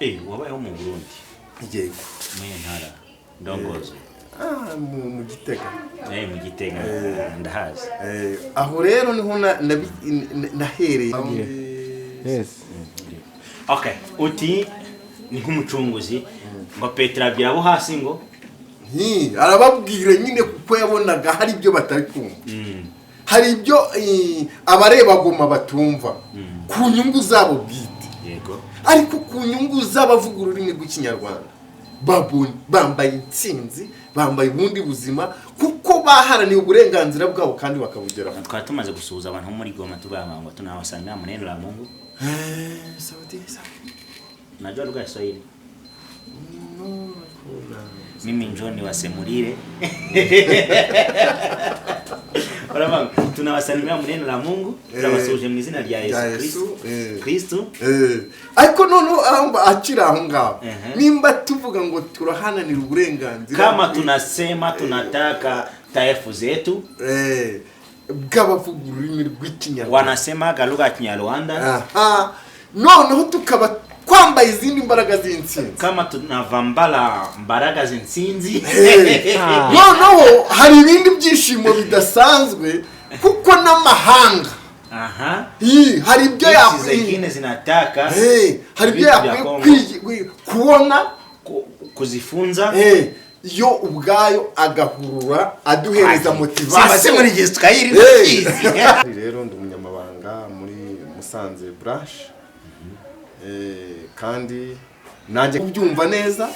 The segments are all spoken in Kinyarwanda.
wabayeho mu Burundi yego mu ntara ndongozo mu Gitega mu Gitega ndahazi aho rero niho nahereye yes okay uti ni nk'umucunguzi ngo Petero abwira abo hasi ngo arababwira nyine kuko yabonaga hari ibyo batari kumva hari ibyo abareba goma batumva ku nyungu zabo bwite yego ariko ku nyungu z'abavuga ururimi rw'ikinyarwanda bambaye intsinzi bambaye ubundi buzima kuko baharaniye uburenganzira bwabo kandi bakabugeraho. Twari tumaze gusuhuza abantu muri Goma tubanga ngo tunawasalimia maneno la Mungu sauti najua lugha ya Kiswahili mimi njoni wasemulire Barabanga tunawasalimia maneno la Mungu tunabasuje mu izina rya Yesu Kristo ariko nono akira aho ngaho nimba tuvuga ngo turahananira uburenganzira kama tunasema tunataka taifa zetu bw'abavuga ururimi rw'ikinyarwanda wanasema lugha ya Kinyarwanda noneho tukaba kwamba izindi mbaraga z'intsinzi kama tunavambala mbaraga z'intsinzi noneho hari ibindi byishimo bidasanzwe kuko n'amahanga hari ibyo yakwiye zinataka hari ibyo yakwiye kubona kuzifunza yo ubwayo agahurura aduhereza motivation sima muri Giswahili rero ndi umunyamabanga muri Musanze branch kandi nanjye kubyumva neza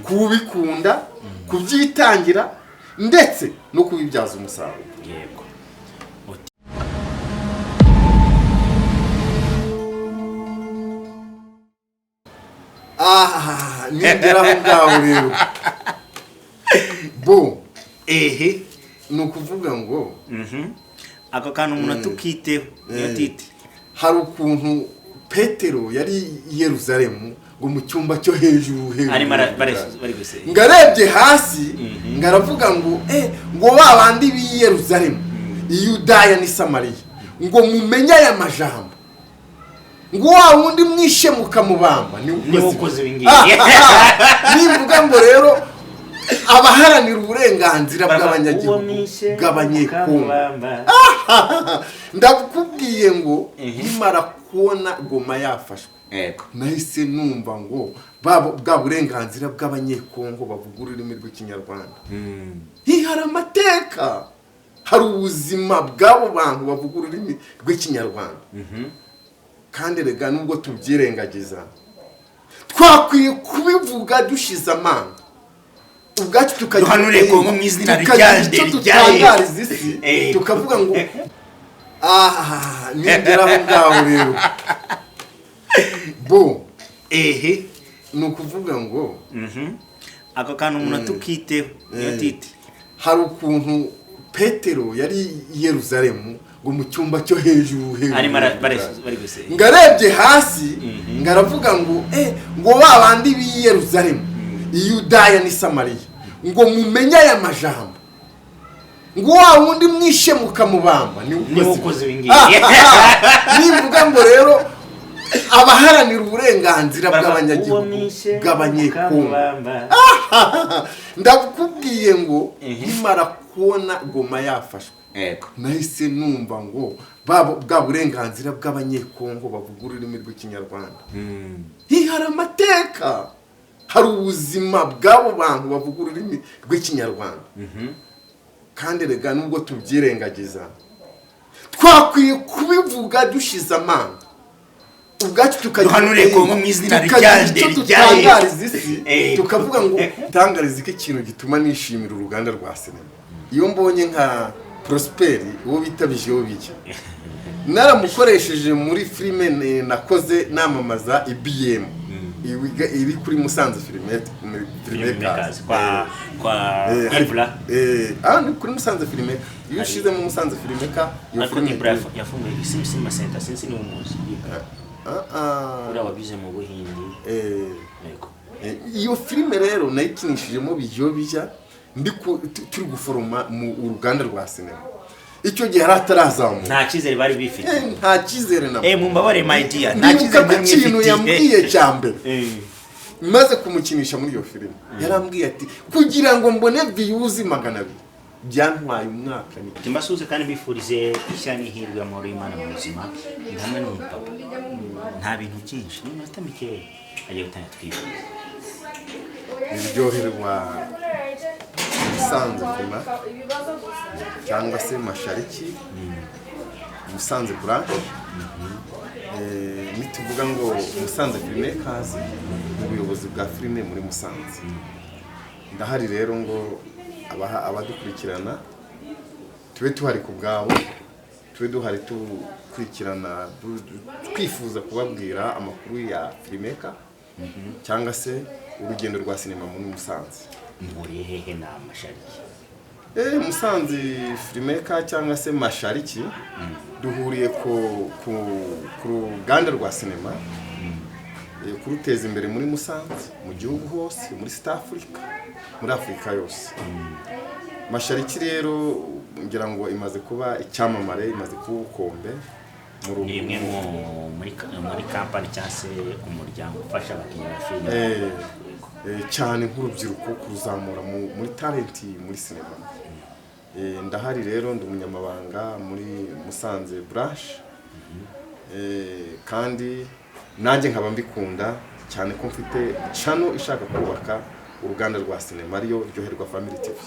kubikunda kubyitangira ndetse no kubibyaza umusaruro yego nigeraho ngaho rero bo ni ukuvuga ngo ako kantu umuntu tukiteho niyo titi hari ukuntu Petero yari i Yerusalemu ngo mu cyumba cyo hejuru bari gusenga ngarebye hasi ngaravuga ngo ngo babandi bi Yerusalemu Yudaya ni Samariya ngo mumenya aya majambo ngo wundi mwishe mukamubamba ni ukoze ibingiye nimvuga ngo rero abaharanira uburenganzira bw'abanyagihugu bw'abanyekongo ndakubwiye ngo nimara kubona Goma yafashwe nahise numva ngo bwa burenganzira bw'abanyekongo bavuga ururimi rw'ikinyarwanda hari amateka hari ubuzima bw'abo bantu bavuga ururimi rw'ikinyarwanda kandi rega nubwo tubyirengagiza twakwiye kubivuga dushize amanga ubwacu tukaduhanure Kongo mu izina ryanje tukavuga ngo nigeraho ngaho rero bo ni ukuvuga ngo ako kantu umuntu tukiteho niyo titi hari ukuntu Petero yari i Yerusalemu ngo mu cyumba cyo hejuru bari gusenga ngarebye hasi ngaravuga ngo ngo babandi bi Yerusalemu Yudaya ni Samariya ngo mumenya aya majambo ngo wundi mwishe mukamubamba ni ukoze ibingiye nimvuga ngo rero abaharanira uburenganzira bw'abanyagihugu bw'abanyekongo ndakubwiye ngo nimara kubona Goma yafashwe nahise numva ngo bwa burenganzira bw'abanyekongo bavuga ururimi rw'ikinyarwanda hari amateka hari ubuzima bw'abo bantu bavuga ururimi rw'ikinyarwanda kandi rega nubwo tubyirengagiza twakwiye kubivuga dushize amanga ubwacu tukaduhanure Kongo mu izina ryanje tukavuga ngo tangarize ikintu gituma nishimira uruganda rwa sinema iyo mbonye nka Prosperi uwo bitabijeho biki naramukoresheje muri filime nakoze namamaza IBM iri kuri Musanze Filmmakers kwa Ibra ni kuri Musanze Filmmakers iyo ushize mu Musanze Filmmakers iyo filime yafunguye Cinema Center sinzi ni umuzi ura wabize mu Buhindi iyo filime rero nayikinishijemo bijyo bijya turi guforoma mu uruganda rwa sinema icyo gihe hatarazamuka nta cyizere bari bifite nta cyizere na mumbabare my dear nta cyizere bari bifite ikintu yambwiye cyambere maze kumukinisha muri iyo filime yarambwiye ati kugira ngo mbone views 200 byantwaye umwaka ni Timbasuze kandi bifurize ishya n'ihirwe muri Imana mu buzima hamwe n'umupapa nta bintu byinshi ni mata mike agiye gutanga twifuza iryoherwa Musanze Prima cyangwa se Mashariki Musanze Branch nituvuga ngo Musanze Filmmakers ubuyobozi bwa filime muri Musanze ndahari rero ngo abadukurikirana tube tuhari ku bwabo tube duhari tukurikirana twifuza kubabwira amakuru ya filmmaker cyangwa se urugendo rwa sinema muri Musanze muri hehe na Mashariki Musanze Filmmaker cyangwa se Mashariki duhuriye ku ruganda rwa sinema kuruteza imbere muri Musanze mu gihugu hose muri East Africa muri Afrika yose Mashariki rero ngira ngo imaze kuba icyamamare imaze kubukombe imwe muri kampani cyangwa se umuryango ufasha abakinnyi ba filime cyane nk'urubyiruko kuruzamura muri talent muri sinema ndahari rero ndi umunyamabanga muri Musanze Branch kandi nanjye nkaba mbikunda cyane ko mfite channel ishaka kubaka uruganda rwa sinema ariyo Ryoherwa Family TV.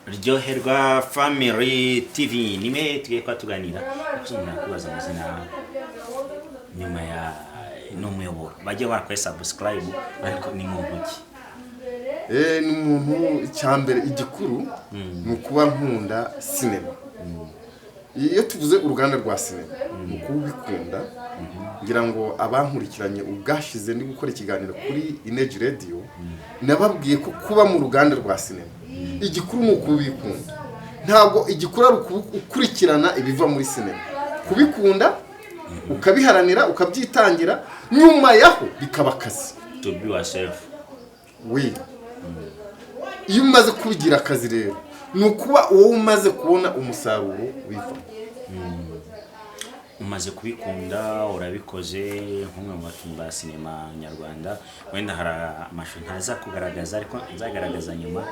Ryoherwa Family TV nime tugiye kwa tuganira kusumira kubaza amazina nyuma ya n'umuyoboro bajye bakwe subscribe ariko ni mu ntoki ni umuntu cyambere igikuru nukuba nkunda sinema iyo tuvuze uruganda rwa sinema ukubikunda ngira ngo abankurikiranye ubwashize ndi gukora ikiganiro kuri Energy Radio nababwiye ko kuba mu ruganda rwa sinema igikuru n'ukubikunda ntabwo igikuru ari ukurikirana ibiva muri sinema kubikunda ukabiharanira ukabyitangira nyuma yaho bikaba akazi to be yourself iyo umaze kubigira akazi rero nukuba wowe umaze kubona umusaruro wiva umaze kubikunda urabikoze nk'umwe mu bakinnyi ba sinema nyarwanda wenda hari amashusho ntaza kugaragaza ariko nzagaragaza nyuma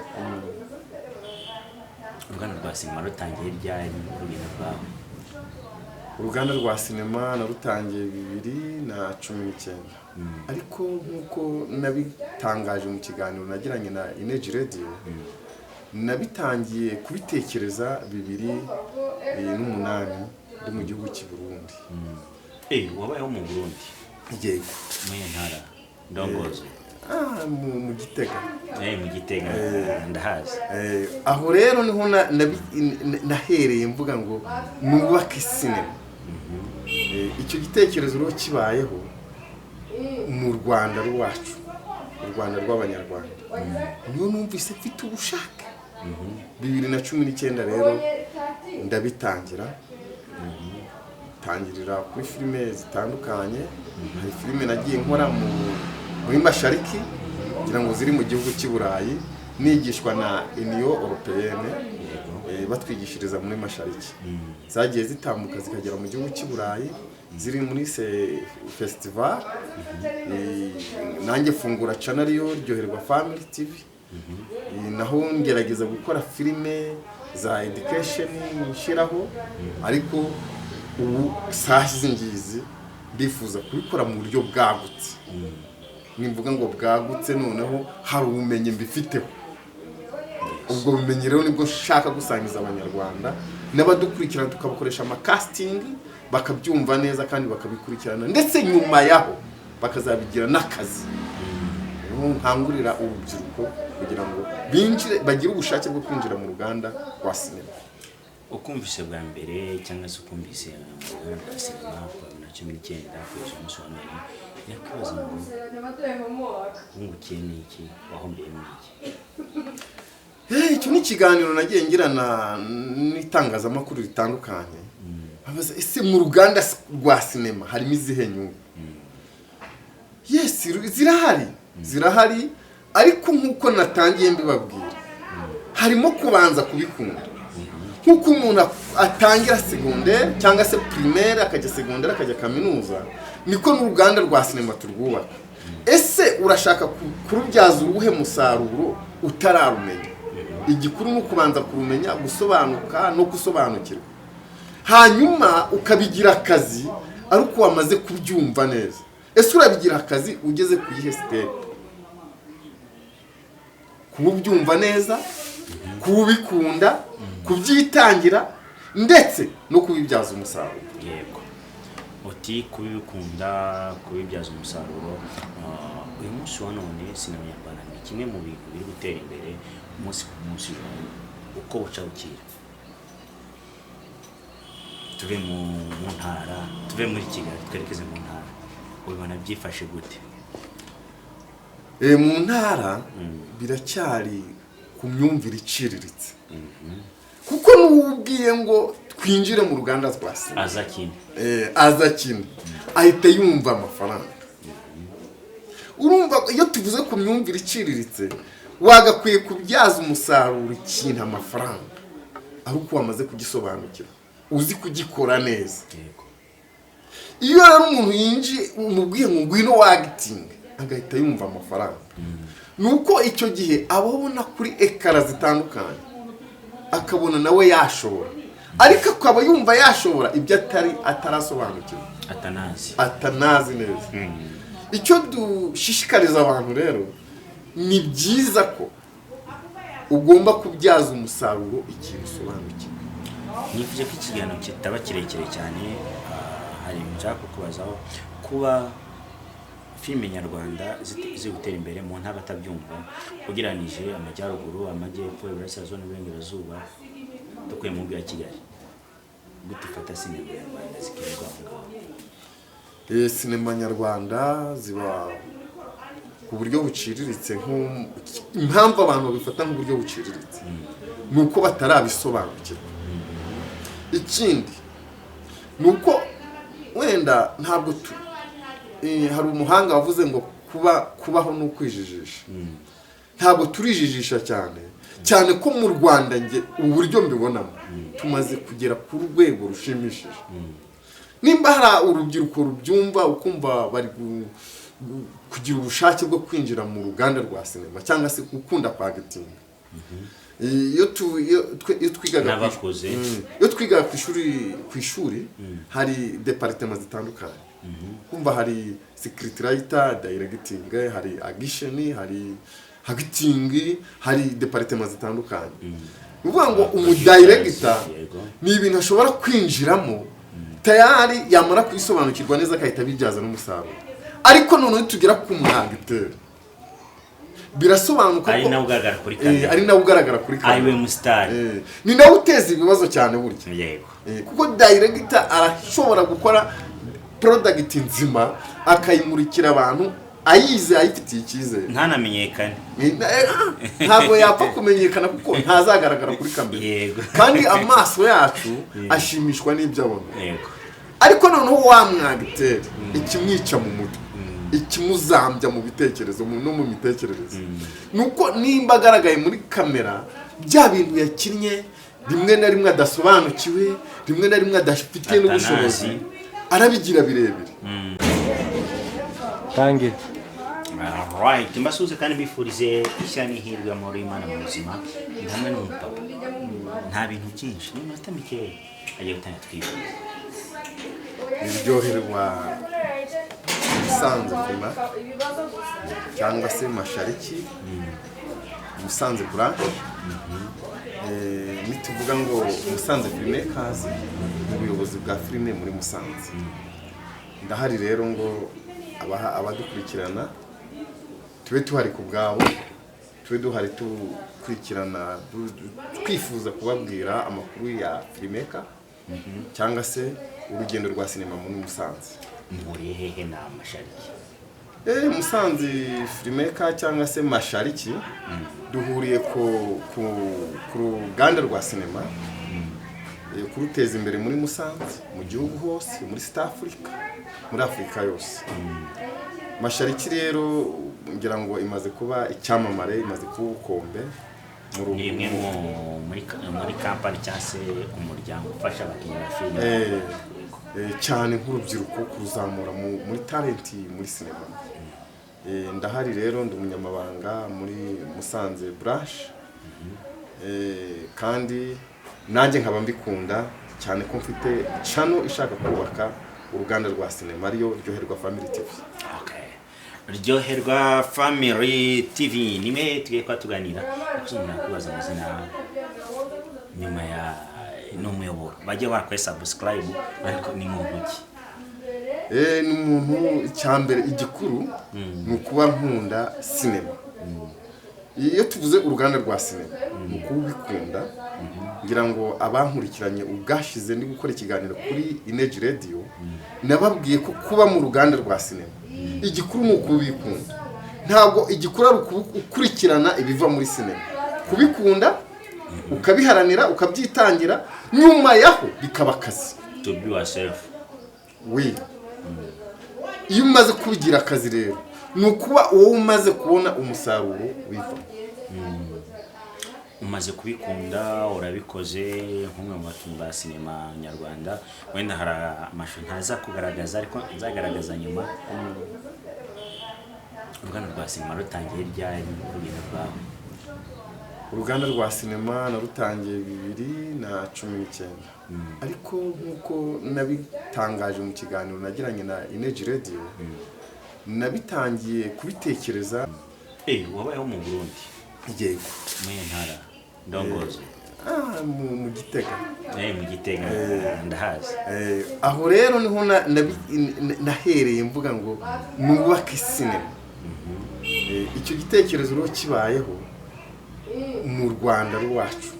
uruganda rwa sinema rutangiye ryari urugendo rwawe uruganda rwa sinema narutangiye 2019 ariko nkuko nabitangaje mu kiganiro nagiranye na Energy Radio nabitangiye kubitekereza 2008 ndi mu gihugu cy'u Burundi wabayeho mu Burundi yego mu ntara ndongozo mu Gitega mu Gitega ndahazi aho rero niho nahereye mvuga ngo nubake sinema icyo gitekerezo rero kibayeho mu Rwanda rwacu u Rwanda rw'abanyarwanda niyo numvise mfite ubushake 2019 rero ndabitangira tangirira kuri filime zitandukanye hari filime nagiye nkora muri Mashariki kugira ngo ziri mu gihugu cy'u Burayi nigishwa na Union Européenne batwigishiriza muri Mashariki zagiye zitambuka zikagera mu gihugu cy'u Burayi ziri muri festival nanjye fungura channel yo Ryoherwa Family TV naho ngerageza gukora filime za education nshiraho ariko ubu sahize ngizi ndifuza kubikora mu buryo bwagutse nimvuga ngo bwagutse noneho hari ubumenyi mbifiteho ubwo bumenyi rero nibwo shaka gusangiza abanyarwanda n'abadukurikirana tukabakoresha casting bakabyumva neza kandi bakabikurikirana ndetse nyuma yaho bakazabigira n'akazi nkangurira urubyiruko kugira ngo binjire bagire ubushake bwo kwinjira mu ruganda rwa sinema ukumvise bwa mbere cyangwa se ukumvise mu ruganda rwa sinema kwa 2019 kugeza umusonani yakwibaza ngo ungukiye n'iki wahombeye n'iki icyo ni ikiganiro nagiye ngirana n'itangazamakuru ritandukanye abaza ese mu ruganda rwa sinema harimo izihe nyungu yes zirahari ariko nkuko natangiye mbibabwira harimo kubanza kubikunda nk'uko umuntu atangira segonderi cyangwa se primaire akajya segonderi akajya kaminuza, niko n'uruganda rwa sinema turwubaka. Ese urashaka kurubyaza uruhe musaruro utararumenya? Igikuru ni ukubanza kurumenya, gusobanuka no gusobanukirwa, hanyuma ukabigira akazi ari uko wamaze kubyumva neza. Ese urabigira akazi ugeze ku yihe step? Kubyumva neza, kubikunda, kubyitangira ndetse no kubibyaza umusaruro. Yego, uti kubikunda, kubibyaza umusaruro. Uyu munsi wa none sinema nyarwanda ni kimwe mu bintu biri gutera imbere umunsi ku munsi uko buca bukira. Tuve mu ntara, tuve muri Kigali twerekeze mu ntara, ubona byifashe gute? Mu ntara biracyari ku myumvire iciriritse, kuko n'ubwiye ngo twinjire mu ruganda rwa sinema azakina ahita yumva amafaranga. Urumva iyo tuvuze ku myumvire iciriritse, wagakwiye kubyaza umusaruro ikintu amafaranga ari uko wamaze kugisobanukira, uzi kugikora neza. Iyo rero umuntu yinjiye umubwiye ngo ngwino wagitinga, agahita yumva amafaranga, nuko icyo gihe ababona kuri ekara zitandukanye, akabona nawe yashobora, ariko akaba yumva yashobora ibyo atarasobanukirwa, atanazi neza. Icyo dushishikariza abantu rero, ni byiza ko ugomba kubyaza umusaruro ikintu usobanukiwe. Nifuje ko ikiganiro kitaba kirekire cyane. Hari nshaka kukubazaho, kuba filime nyarwanda ziri gutera imbere mu ntara atabyumva ugereranije amajyaruguru, amajyepfo, iburasirazuba n'uburengerazuba, dukuye mu mujyi wa Kigali, gute ufata sinema nyarwanda zikirirwa aho ngaho? Sinema nyarwanda ziba ku buryo buciriritse. Impamvu abantu babifata nk'uburyo buciriritse ni uko batarabisobanukirwa. Ikindi ni uko wenda ntabwo hari umuhanga wavuze ngo kubaho ni ukwijijisha. Ntabwo turijijisha cyane ko mu Rwanda nge uburyo mbibonamo tumaze kugera ku rwego rushimishije. Nimba hari urubyiruko rubyumva ukumva bari kugira ubushake bwo kwinjira mu ruganda rwa sinema cyangwa se gukunda kwagitinga. Iyo twigaga ku ishuri hari departement zitandukanye. Kumva hari secret writer, directing, hari agisheni, hari acting, hari departement zitandukanye. Uvuga ngo umudirector ni ibintu ashobora kwinjiramo tayari yamara kwisobanukirwa neza akahita bijyaza n'umusaruro. Ariko none tugera ku mwagiteri birasobanuka ko ari nawe ugaragara kuri kamera, ari nawe ugaragara kuri kamera, ari we mustar, ni nawe uteza ibibazo cyane burya. Yego, kuko director arashobora gukora product nzima akayimurikira abantu ayize ayifitiye icyizere, ntanamenyekane. Ntabwo yapfa kumenyekana kuko ntazagaragara kuri kamera. Yego, kandi amaso yacu ashimishwa n'ibyo abona. Yego, ariko noneho wamwagiteri ikimwica mu mutwe, ikimuzambya mu bitekerezo no mu mitekerereze, nuko nimba agaragaye muri kamera bya bintu yakinnye rimwe na rimwe adasobanukiwe, rimwe na rimwe adafite n'ubushobozi, arabigira birebire. Tangi. Alright, mbasuze kandi bifurize ishyani hirwa muri Imana mu buzima. Ndamwe n'umupapa, nta bintu byinshi, ni minota mikeya agiye gutanga twifuza. Biryoherwa Musanze Fema cyangwa se Mashariki, Musanze branch. Nituvuga ngo Musanze Filmmakers, ubuyobozi bwa filime muri Musanze. Ndahari rero ngo abadukurikirana tube tuhari ku bwabo, tube duhari tukurikirana, twifuza kubabwira amakuru ya filmmaker cyangwa se urugendo rwa sinema muri Musanze. Muri hehe na Mashariki? Musanze Filmmaker cyangwa se Mashariki duhuriye ku ruganda rwa sinema, kuruteza imbere muri Musanze, mu gihugu hose, muri East Africa, muri Afrika yose. Mashariki rero ngira ngo imaze kuba icyamamare, imaze kuba ubukombe, ni imwe muri kampani cyangwa se umuryango ufasha abakinnyi ba filime cyane nk'urubyiruko kuruzamura muri talenti muri sinema. Ndahari rero ndi umunyamabanga muri Musanze Brush, kandi nanjye nkaba mbikunda cyane ko mfite channel ishaka kubaka uruganda rwa sinema ariyo Ryoherwa Family TV. Ryoherwa Family TV nimwe tugiye kwa tuganira kubaza amazina nyuma ya n'umuyoboro bajye bakwe subscribe ariko ni mu ntoki. Ni umuntu cyambere igikuru ni ukuba nkunda sinema. Iyo tuvuze uruganda rwa sinema ni ukubikunda, ngira ngo abankurikiranye ubwashize ndi gukora ikiganiro kuri Energy Radio nababwiye ko kuba mu ruganda rwa sinema igikuru ni ukubikunda. Ntabwo igikuru ari ukurikirana ibiva muri sinema, kubikunda ukabiharanira ukabyitangira, nyuma yaho bikaba akazi. To be yourself. Iyo umaze kubigira akazi rero ni ukuba wowe umaze kubona umusaruro wiva. Umaze kubikunda urabikoze nk'umwe mu bakinnyi ba sinema nyarwanda, wenda hari amashusho ntaza kugaragaza ariko nzagaragaza nyuma. Uruganda rwa sinema rutangiye ryari urugendo rwawe? Uruganda rwa sinema narutangiye 2019, ariko nk'uko nabitangaje mu kiganiro nagiranye na Energy Radio, nabitangiye kubitekereza. Wabayeho mu Burundi? Yego. Mu ntara Ndongozi? Mu Gitega. Mu Gitega ndahazi. Aho rero niho nahereye mvuga ngo nubake sinema. Icyo gitekerezo rero kibayeho mu Rwanda rwacu,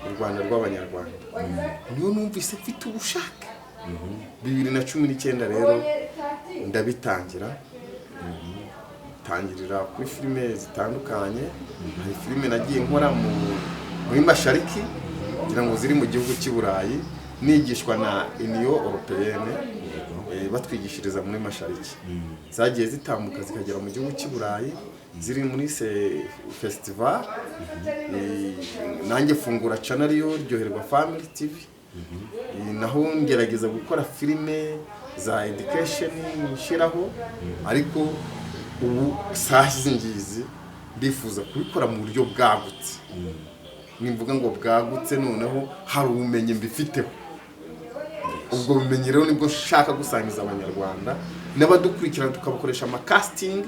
u Rwanda rw'abanyarwanda, niyo numvise mfite ubushake. 2019 rero ndabitangira, tangirira kuri filime zitandukanye. Hari filime nagiye nkora muri Mashariki kugira ngo ziri mu gihugu cy'i Burayi, nigishwa na Union Européenne, batwigishiriza muri Mashariki. Zagiye zitambuka zikagera mu gihugu cy'i Burayi, ziri muri festival. Nanjye fungura channel yo Ryoherwa Family TV. Naho ngerageza gukora filime za education nshiraho, ariko ubu sahizi ngizi ndifuza kubikora mu buryo bwagutse. Nimvuga ngo bwagutse noneho hari ubumenyi mbifiteho. Ubwo bumenyi rero nibwo nshaka gusangiza abanyarwanda n'abadukurikirana, tukabakoresha ama casting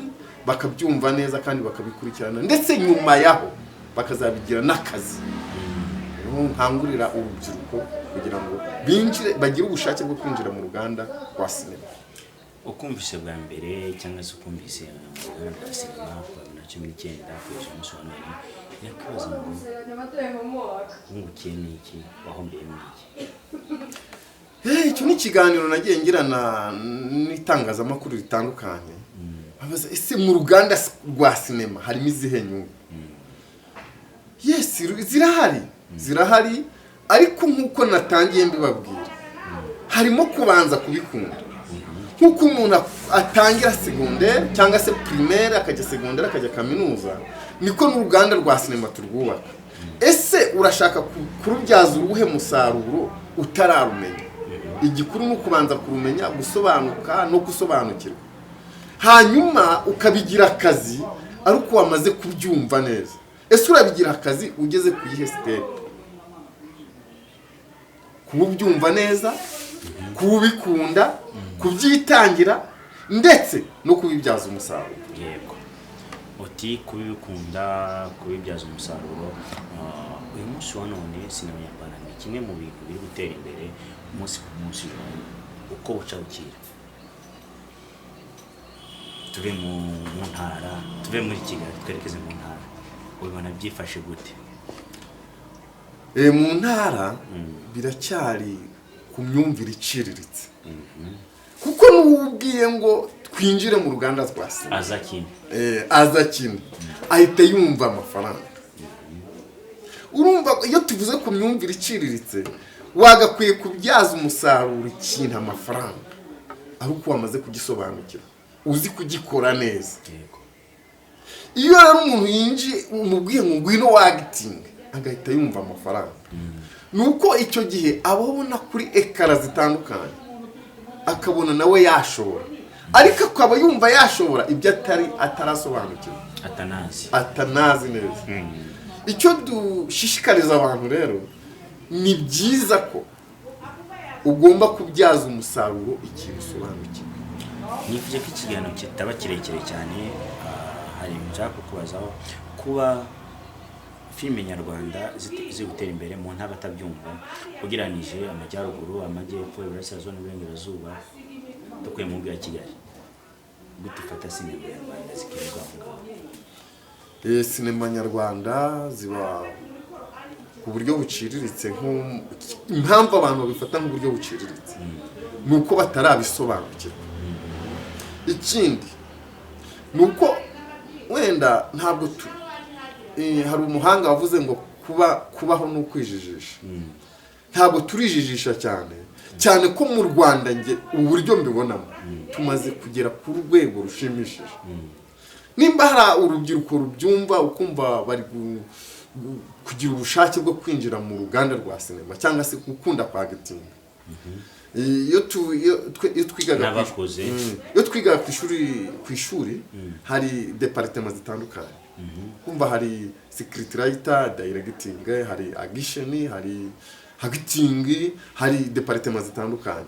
bakabyumva neza kandi bakabikurikirana, ndetse nyuma yaho bakazabigira n'akazi. Nkangurira urubyiruko kugira ngo binjire, bagire ubushake bwo kwinjira mu ruganda rwa sinema. Ukumvise bwa mbere cyangwa se ukumvise mu ruganda rwa sinema kwa 2019 kugeza umunsi wa none, yakwibaza ngo ungukiye n'iki, wahombeye n'iki? Icyo ni ikiganiro nagiye ngirana n'itangazamakuru ritandukanye. Babaza ese mu ruganda rwa sinema harimo izihe nyungu? Yes, zirahari, ariko nk'uko natangiye mbibabwira, harimo kubanza kubikunda. Nk'uko umuntu atangira secondaire cyangwa se primaire akajya secondaire akajya kaminuza, niko n'uruganda rwa sinema turwubaka. Ese urashaka kurubyaza uruhe musaruro utararumenya? Igikuru ni ukubanza kurumenya, gusobanuka no gusobanukirwa, hanyuma ukabigira akazi ariko wamaze kubyumva neza. Ese urabigira akazi ugeze ku yihe step? Kubyumva neza, kubikunda, kubyitangira, ndetse no kubibyaza umusaruro. Yego. Uti kubikunda, kubibyaza umusaruro. Uyu munsi wa none sinema nyarwanda ni kimwe mu bintu biri gutera imbere umunsi ku munsi uko buca bukira. Tuve mu ntara, tuve muri Kigali twerekeze mu ntara, ubona byifashe gute? Mu ntara biracyari ku myumvire iciriritse. Kuko n'ubwiye ngo twinjire mu ruganda rwa sinema, azakina ahita yumva amafaranga. Urumva iyo tuvuze ku myumvire iciriritse, wagakwiye kubyaza umusaruro ikintu amafaranga, ariko wamaze kugisobanukira, uzi kugikora neza. iyo rero umuntu yinjiye umubwiye ngo ngwino wagitinga agahita yumva amafaranga nuko icyo gihe ababona kuri ekara zitandukanye akabona nawe yashobora ariko akaba yumva yashobora ibyo atarasobanukirwa atanazi neza. Icyo dushishikariza abantu rero ni byiza ko ugomba kubyaza umusaruro ikintu usobanukiwe. Nifuje ko ikiganiro kitaba kirekire cyane, hari nshaka kukubazaho kuba filime nyarwanda ziri gutera imbere mu ntara atabyumva ugereranije amajyaruguru, amajyepfo, iburasirazuba n'uburengerazuba dukuye mu mujyi wa Kigali, gute ufata sinema nyarwanda zikirirwa aho ngaho? Sinema nyarwanda ziba ku buryo buciriritse, impamvu abantu babifata nk'uburyo buciriritse ni uko batarabisobanukirwa. Ikindi ni uko wenda ntabwo hari umuhanga wavuze ngo kubaho ni ukwijijisha. Ntabwo turijijisha cyane ko mu Rwanda nge uburyo mbibonamo tumaze kugera ku rwego rushimishije. Nimba hari urubyiruko rubyumva ukumva bari kugira ubushake bwo kwinjira mu ruganda rwa sinema cyangwa se gukunda kwagitinga, iyo twigaga ku ishuri hari departement zitandukanye. Kumva hari secret writer, directing, hari agisheni, hari acting, hari departement zitandukanye.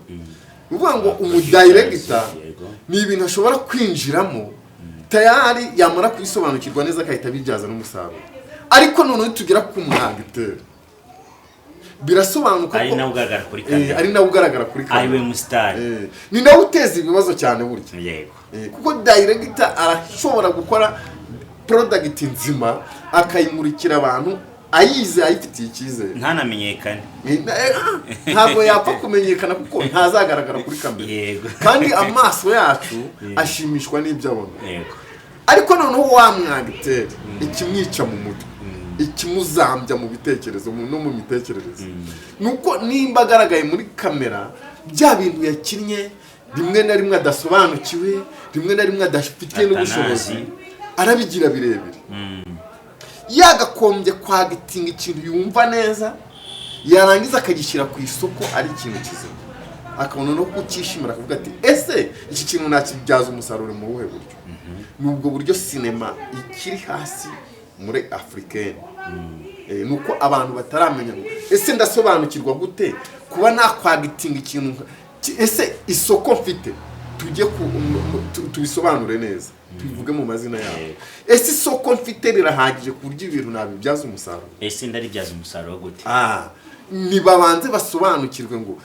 Uvuga ngo umudirector ni ibintu ashobora kwinjiramo tayari yamara kubisobanukirwa neza akahita bijyaza n'umusaruro. Ariko none tugera ku mwagiteri birasobanuka ko ari nawe ugaragara kuri kamera, ari nawe ugaragara kuri kamera, ari we mustar, ni nawe uteza ibibazo cyane burya. Yego, kuko director arashobora gukora product nzima akayimurikira abantu ayize ayifitiye icyizere, ntanamenyekane. Ntabwo yapfa kumenyekana kuko ntazagaragara kuri kamera. Yego, kandi amaso yacu ashimishwa n'ibyo abona. Yego, ariko noneho wamwagiteri ikimwica mu mutwe, ikimuzambya mu bitekerezo no mu mitekerereze, nuko nimba agaragaye muri kamera bya bintu yakinnye rimwe na rimwe adasobanukiwe, rimwe na rimwe adafitiye n'ubushobozi, arabigira birebire. Yagakombye kwagitinga ikintu yumva neza, yarangiza akagishyira ku isoko ari ikintu kizima, akabona no kukishimira akavuga ati ese iki kintu nakibyaza umusaruro mu buhe buryo. Nubwo buryo sinema ikiri hasi muri africaine. Nuko abantu bataramenya ese ndasobanukirwa gute kuba nakwagitinga ikintu, ese isoko mfite tujye tubisobanure neza, tubivuge mu mazina yawe. Ese isoko mfite rirahagije ku buryo ibintu nabibyaza umusaruro? Ese ndaribyaza umusaruro gute? Nibabanze basobanukirwe ngo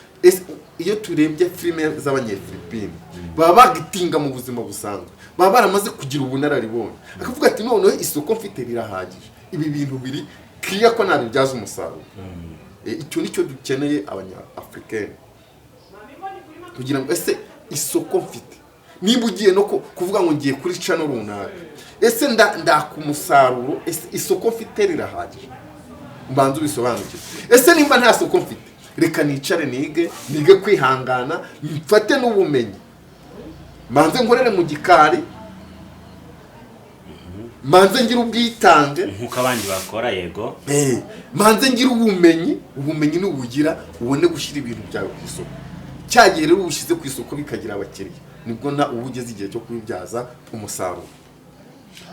iyo turebye filime z'abanyafilipine baba bagitinga mu buzima busanzwe, baba baramaze kugira ubunararibonye, akavuga ati noneho isoko mfite rirahagije, ibi bintu biri clear ko nabibyaza umusaruro. Icyo nicyo dukeneye abanyafrikaine, kugira ngo ese isoko mfite, niba ugiye no kuvuga ngo ngiye kuri channel runaka, ese ndakumusaruro, ese isoko mfite rirahagije, mbanza ubisobanukirwe. Ese nimba nta soko mfite, reka nicare nige kwihangana, mfate n'ubumenyi, manze nkorere mu gikari, manze ngira ubwitange nkuko abandi bakora. Yego, manze ngira ubumenyi n'ubugira ubone gushyira ibintu byawe ku isoko. Cyagiye rero ubushize ku isoko bikagira abakiriya, nibwo ubu ugeze igihe cyo kubibyaza umusaruro.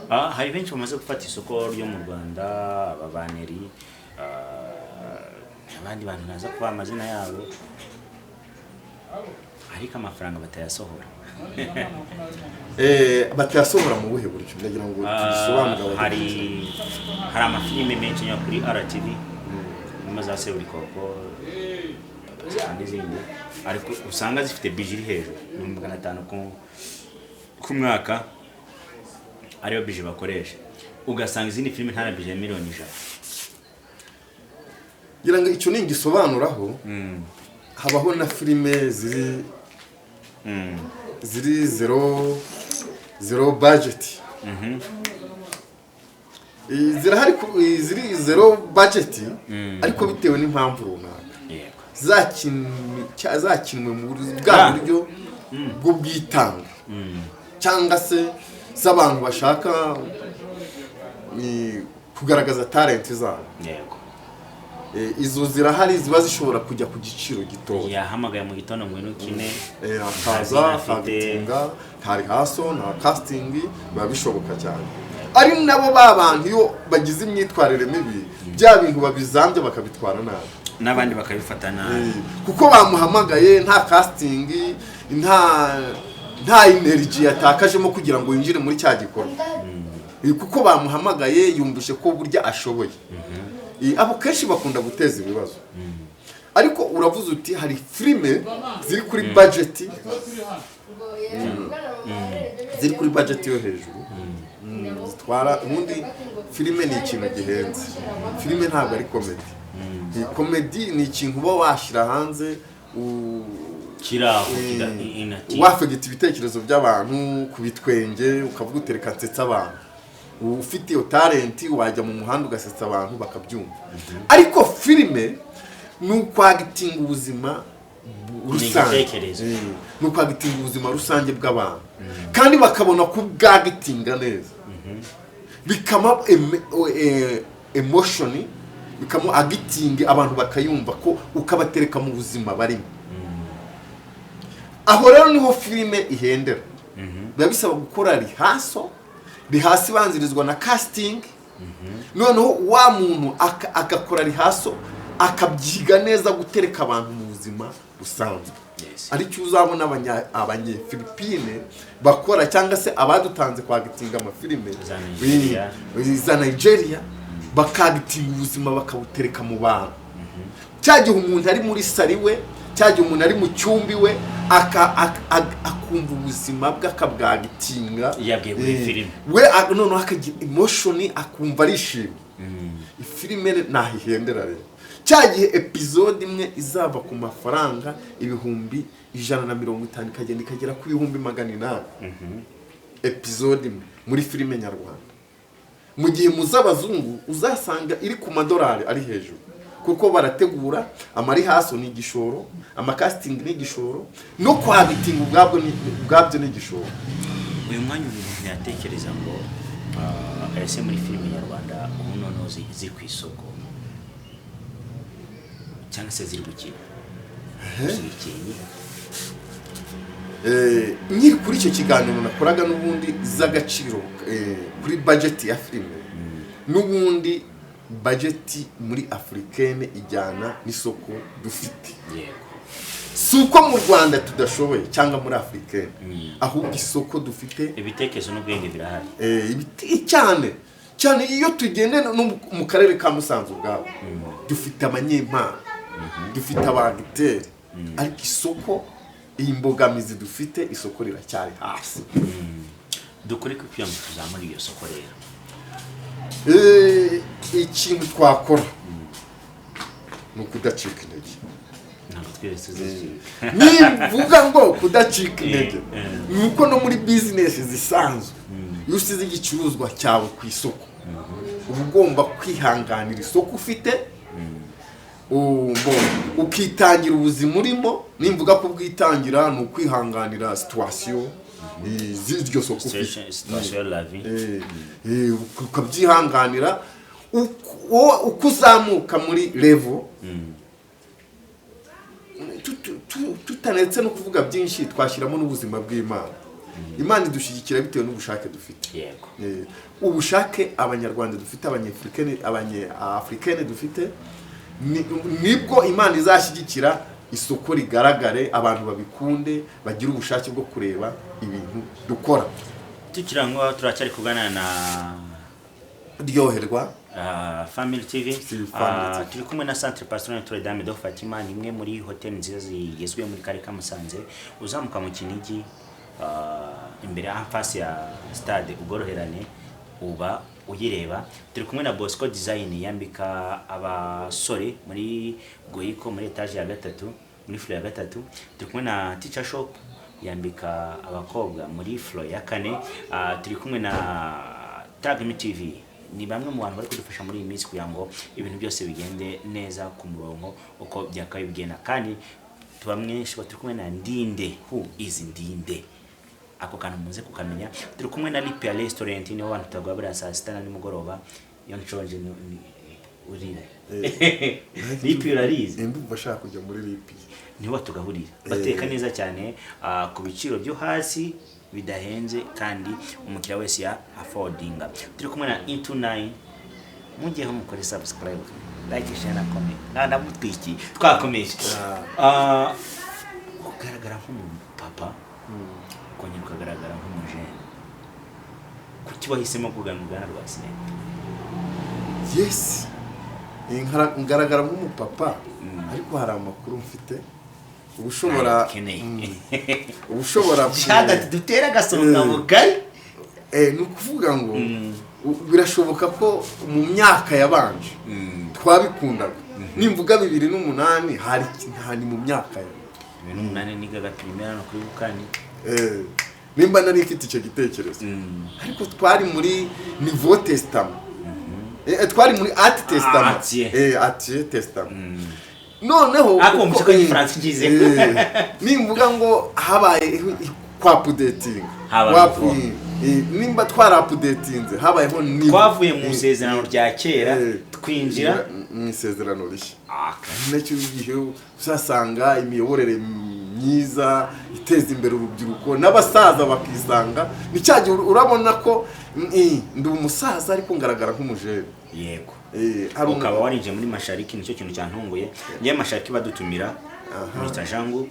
Hari benshi bamaze gufata isoko ryo mu Rwanda, ababaneri, abandi bantu naza kuba amazina yabo, ariko amafaranga batayasohora. Batayasohora mu buhe buryo? Ndagira ngo tubisobanure. Hari amafilime menshi yo kuri RTV, za Seburikoko n'izindi, ariko usanga zifite budget iri hejuru, $500 ku mwaka ariyo budget bakoresha, ugasanga izindi filime nta budget $1,000,000. Ngira ngo icyo ningisobanuraho, habaho na filime ziri zero budget. Zirahari ziri zero budget, ariko bitewe n'impamvu runaka zakinwe mu buryo bwo bwitanga, cyangwa se z'abantu bashaka kugaragaza talent zabo. yego Izo zirahari ziba zishobora kujya ku giciro gitoya. yahamagaye mu gitondo ngo ino kine akaza akabitinga hari haso na casting biba bishoboka cyane. Ari nabo babantu iyo bagize imyitwarire mibi bya bintu babizambye bakabitwara nabi n'abandi bakabifata nabi kuko bamuhamagaye nta casting nta energy yatakajemo kugira ngo yinjire muri cya gikorwa kuko bamuhamagaye yumvishe ko burya ashoboye. Abo kenshi bakunda guteza ibibazo ariko uravuze uti hari filime ziri kuri budget ziri kuri budget yo hejuru zitwara. Ubundi filime ni ikintu gihenze. Filime ntabwo ari comedy. Comedy ni ikintu uba washyira hanze kiraho wafegeta ibitekerezo by'abantu kubitwenge ukavuga utereka nsetsa abantu ufite iyo talent wajya mu muhanda ugasetsa abantu bakabyumva. Ariko filime ni ukwagitinga ubuzima rusange, ni ukwagitinga ubuzima rusange bw'abantu kandi bakabona ko bwagitinga neza bikama emotion bikamo agitinge abantu bakayumva ko ukabatereka mu buzima barimo. Aho rero niho filime ihendera. Biba bisaba gukora rihasi banzirizwa na casting. Noneho wa muntu agakora rihaso akabyiga neza gutereka abantu mu buzima busanzwe. Ariko uzabona abanye-Philippine bakora cyangwa se abadutanze kwagitinga amafilime za Nigeria bakagitinga ubuzima bakabutereka mu bantu. Cyagihe umuntu ari muri sari we, cyagihe umuntu ari mu cyumbi we akumva ubuzima bw'akabwagitinga yabwiye muri filime we noneho akagira emotion akumva arishimye. Ifilime nahihendera rero. Cyagihe episode imwe izava ku mafaranga 150 ikagenda ikagera ku 800 episode imwe muri filime nyarwanda. Mu gihe muzabazungu uzasanga iri ku madolari ari hejuru kuko barategura amari haso ni igishoro, amakasting ni igishoro, no kwabitinga ubwabyo ni igishoro. Uyu mwanya umuntu yatekereza ngo ese muri filime nyarwanda umuntu ziri ku isoko cyangwa se ziri gukina nyiri kuri icyo kiganiro nakoraga n'ubundi z'agaciro kuri budget ya filime n'ubundi budget muri africaine ijyana n'isoko dufite. Suko mu Rwanda tudashoboye cyangwa muri africaine ahubwo isoko dufite ibitekerezo n'ubwenge birahari cyane iyo tugende mu karere ka Musanze ubwabo dufite abanyempano dufite abagiteri ariko isoko imbogamizi dufite isoko riracyari hasi. Dukore ko kwiyamwe tuzamura iyo soko rero. Ikintu twakora ni ukudacika intege. Ntabwo twese nivuga ngo kudacika intege nuko no muri business zisanzwe iyo usize igicuruzwa cyawe ku isoko uba ugomba kwihanganira isoko ufite ukitangira ubuzima urimo. Nimvuga ko bwitangira ni ukwihanganira situation z'iryo soko situation la vie ukabyihanganira uko uzamuka muri level tutanetse no kuvuga byinshi twashyiramo n'ubuzima bw'Imana. Imana idushyigikira bitewe n'ubushake dufite. Ubushake abanyarwanda dufite, abanyafrikaine dufite nibwo Imana izashyigikira isoko rigaragare, abantu babikunde, bagira ubushake bwo kureba ibintu dukora. Tukirangwa turacyari kuganana na Ryoherwa Family TV. Turi kumwe na Centre Pastoral Notre Dame de Fatima, nimwe muri hotel nziza zigezwe muri Karere ka Musanze. Uzamuka mu Kinigi imbere y'amfasi ya stade Ubworoherane uba uyireba. Turi kumwe na Bosco Design yambika abasore muri Goyiko muri etage ya 3 muri floor ya 3. Turi kumwe na Teacher Shop yambika abakobwa muri floor ya 4. Turi kumwe na Tagmi TV, ni bamwe mu bantu bari kudufasha muri iyi minsi kugira ngo ibintu byose bigende neza ku murongo uko byakaye bigenda. Kandi tubamwe turi kumwe na Ndinde. Who is Ndinde? ako kantu muze kukamenya. Turi kumwe na Lipia Restaurant, niho abantu tugabura saa 6 na nimugoroba, iyo nshonje urire. Lipia urarize ndumva ashaka kujya muri Lipia, niho batugahurira, bateka neza cyane ku biciro byo hasi bidahenze kandi umukiriya wese ya affordinga. Turi kumwe na Into 9, mugiye mukore subscribe, like, share na comment. Ndamutwiki twakomeje kugaragara nk'umupapa, kongera ukagaragara nk'umujene. Kuki wahisemo kugana uruganda rwa sinema? Yes, ngaragara nk'umupapa, ariko hari amakuru mfite ubushobora cyada dutera gasonga mugari. Nukuvuga ngo birashoboka ko mu myaka yabanje twabikundaga. Nimvuga 2008 hari mu myaka ya 2008 nigaga primera no kuri bukani. Nimba nari mfite icyo gitekerezo, ariko twari muri niveau testament, twari muri art testament, art testament. Noneho akomje ko France ngize nimvuga ngo habaye kwa updating, nimba twara updatinze habayeho ni twavuye mu sezerano rya kera twinjira mu isezerano rishya. Nacyo gihe usasanga imiyoborere myiza iteza imbere urubyiruko n'abasaza bakisanga, ni cyagiye urabona ko ndi umusaza ariko ngaragara nk'umujene. Yego, ukaba warinje muri Mashariki, nicyo kintu cyantunguye. Ngiye Mashariki badutumira Mr. Jangu,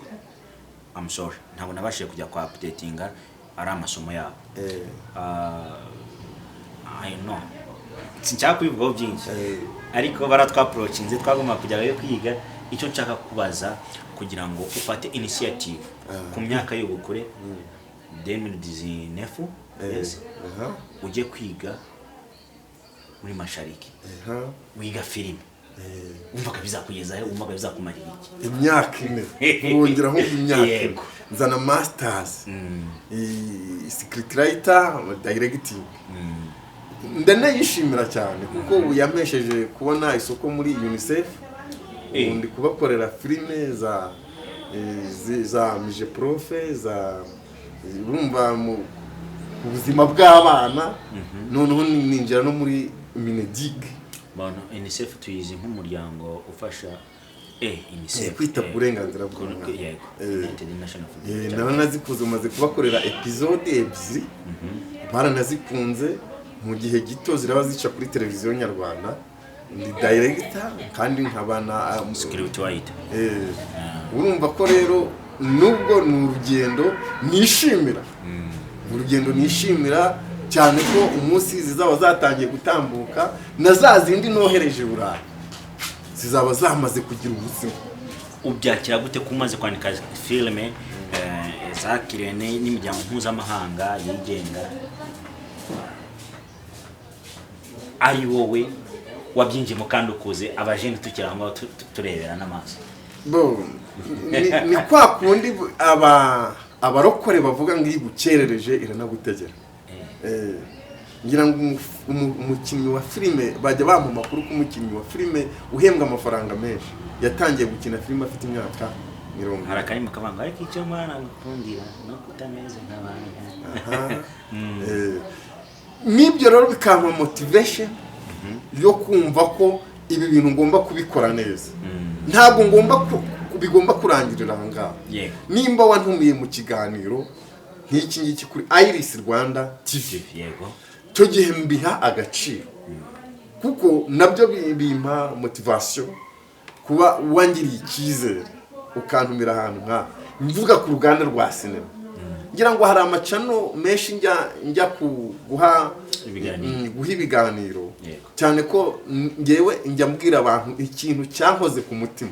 I'm sorry ntabwo nabashije kujya kwa updatinga ari amasomo yabo. I know sinshaka kubivugaho byinshi, ariko baratwaproachinze twagomba kujyayo kwiga. Icyo nshaka kubaza kugira ngo ufate initiative ku myaka yo gukure 2019 yes, uje kwiga muri Mashariki, wiga filime, umva bizakugezaho, umva bizakumarira iki? Imyaka 4 wongeraho imyaka, nzana masters, scriptwriter, directing. Ndanayishimira cyane kuko ubu yampesheje kubona isoko muri UNICEF, undi kubakorera filime za mije profe za urumva mu ubuzima bw'abana. Noneho ninjira no muri Minedig. Bana UNICEF tuyizi nk'umuryango ufasha UNICEF kwita burenganzira bw'umwana. Yego, United National Foundation. Naranazikuze maze kubakorera episode 2, baranazikunze mu gihe gito ziraba zica kuri televiziyo nyarwanda. Ndi director kandi nkabana script writer. Urumva ko rero nubwo n'urugendo nishimira, urugendo nishimira cyane ko umunsi zizaba zatangiye gutambuka na zazindi nohereje Burayi zizaba zamaze kugira ubuzima. Ubyakira gute kumaze kwandika filime zakirene n'imiryango mpuzamahanga yigenga, ari wowe wabyinjimo kandi ukuze abajene tukirangwa turebera n'amaso? Ni kwa kundi abarokore bavuga ngo igukerereje iranagutegera. Ngira ngo umukinnyi wa filime bajya bamu makuru ko umukinnyi wa filime uhembwa amafaranga menshi yatangiye gukina filime afite imyaka 20. Harakarimo kabanga ariko icyo mwana gukundira no kutameze nk'abandi. Nibyo rero bikampa motivation yo kumva ko ibi bintu ngomba kubikora neza. Ntabwo bigomba kurangirira ahangaha. Nimba wantumiye mu kiganiro nk'iki ngiki kuri Iris Rwanda TV, yego, cyo gihe mbiha agaciro kuko nabyo bimpa motivation kuba wangiriye icyizere ukantumira ahantu nka mvuga ku ruganda rwa sinema. Ngira ngo hari amacano menshi njya guha ibiganiro cyane ko ngewe njya mbwira abantu ikintu cyankoze ku mutima.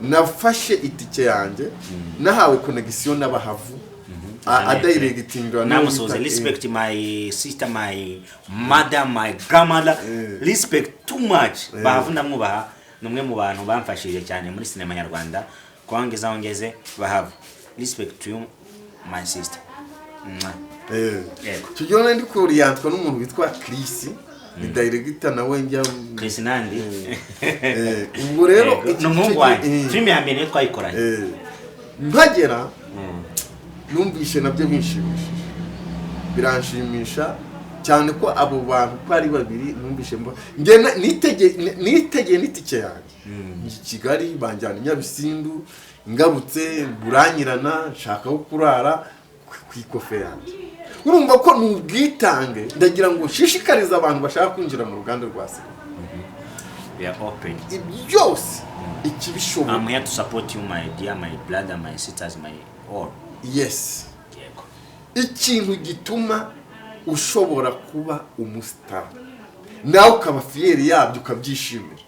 Nafashe itike yanjye nahawe connection n'abahavu directing. Namusoze respect my sister, my mother, my grandmother, respect too much. Bahavu ndamwubaha, numwe mu bantu bamfashije cyane muri sinema nyarwanda. Kwangeza ongeze bahavu, respect to you my sister. Tujyone ndi kuriyantwa n'umuntu witwa Chris, ni director nawe njya Chris Nandi. Ubwo rero n'umuhungu wanjye filime ya mbere twayikoranye. Mpagera numvishe nabyo binshimishije, biranshimisha cyane ko abo bantu ko ari babiri numvishe nitegeye n'itike yanjye Kigali banjyana Nyabisindu, ngabutse buranyirana nshaka ko kurara ku ikofe yanjye. Urumva ko n'ubwitange, ndagira ngo nshishikarize abantu bashaka kwinjira mu ruganda rwa sinema. We are open. Byose ikibishoboka. I'm here to support you, my dear, my brother, my sisters, my all. Yes. Ikintu gituma ushobora kuba umustar nawe ukaba fiyeri yabyo ukabyishimira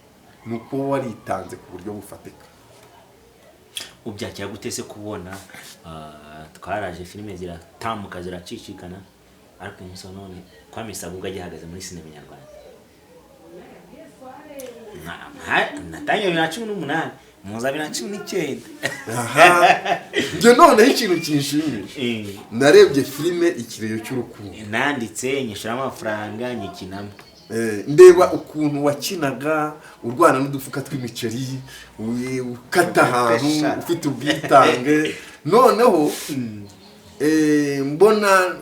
nuko waritanze ku buryo bufatika. Ubyakira gutese kubona twaraje filime ziratambuka ziracicikana ariko umunsi none kwa Misago agihagaze muri sinema nyarwanda. Natangiye 2018 muza 2019. Nje none ikintu kinshimisha. Narebye filime Ikireyo cy'urukundo. Nanditse nyishura amafaranga nyikinamo. Ndeba ukuntu wakinaga urwana n'udufuka tw'imiceri, ukata ahantu ufite ubwitange. Noneho mbona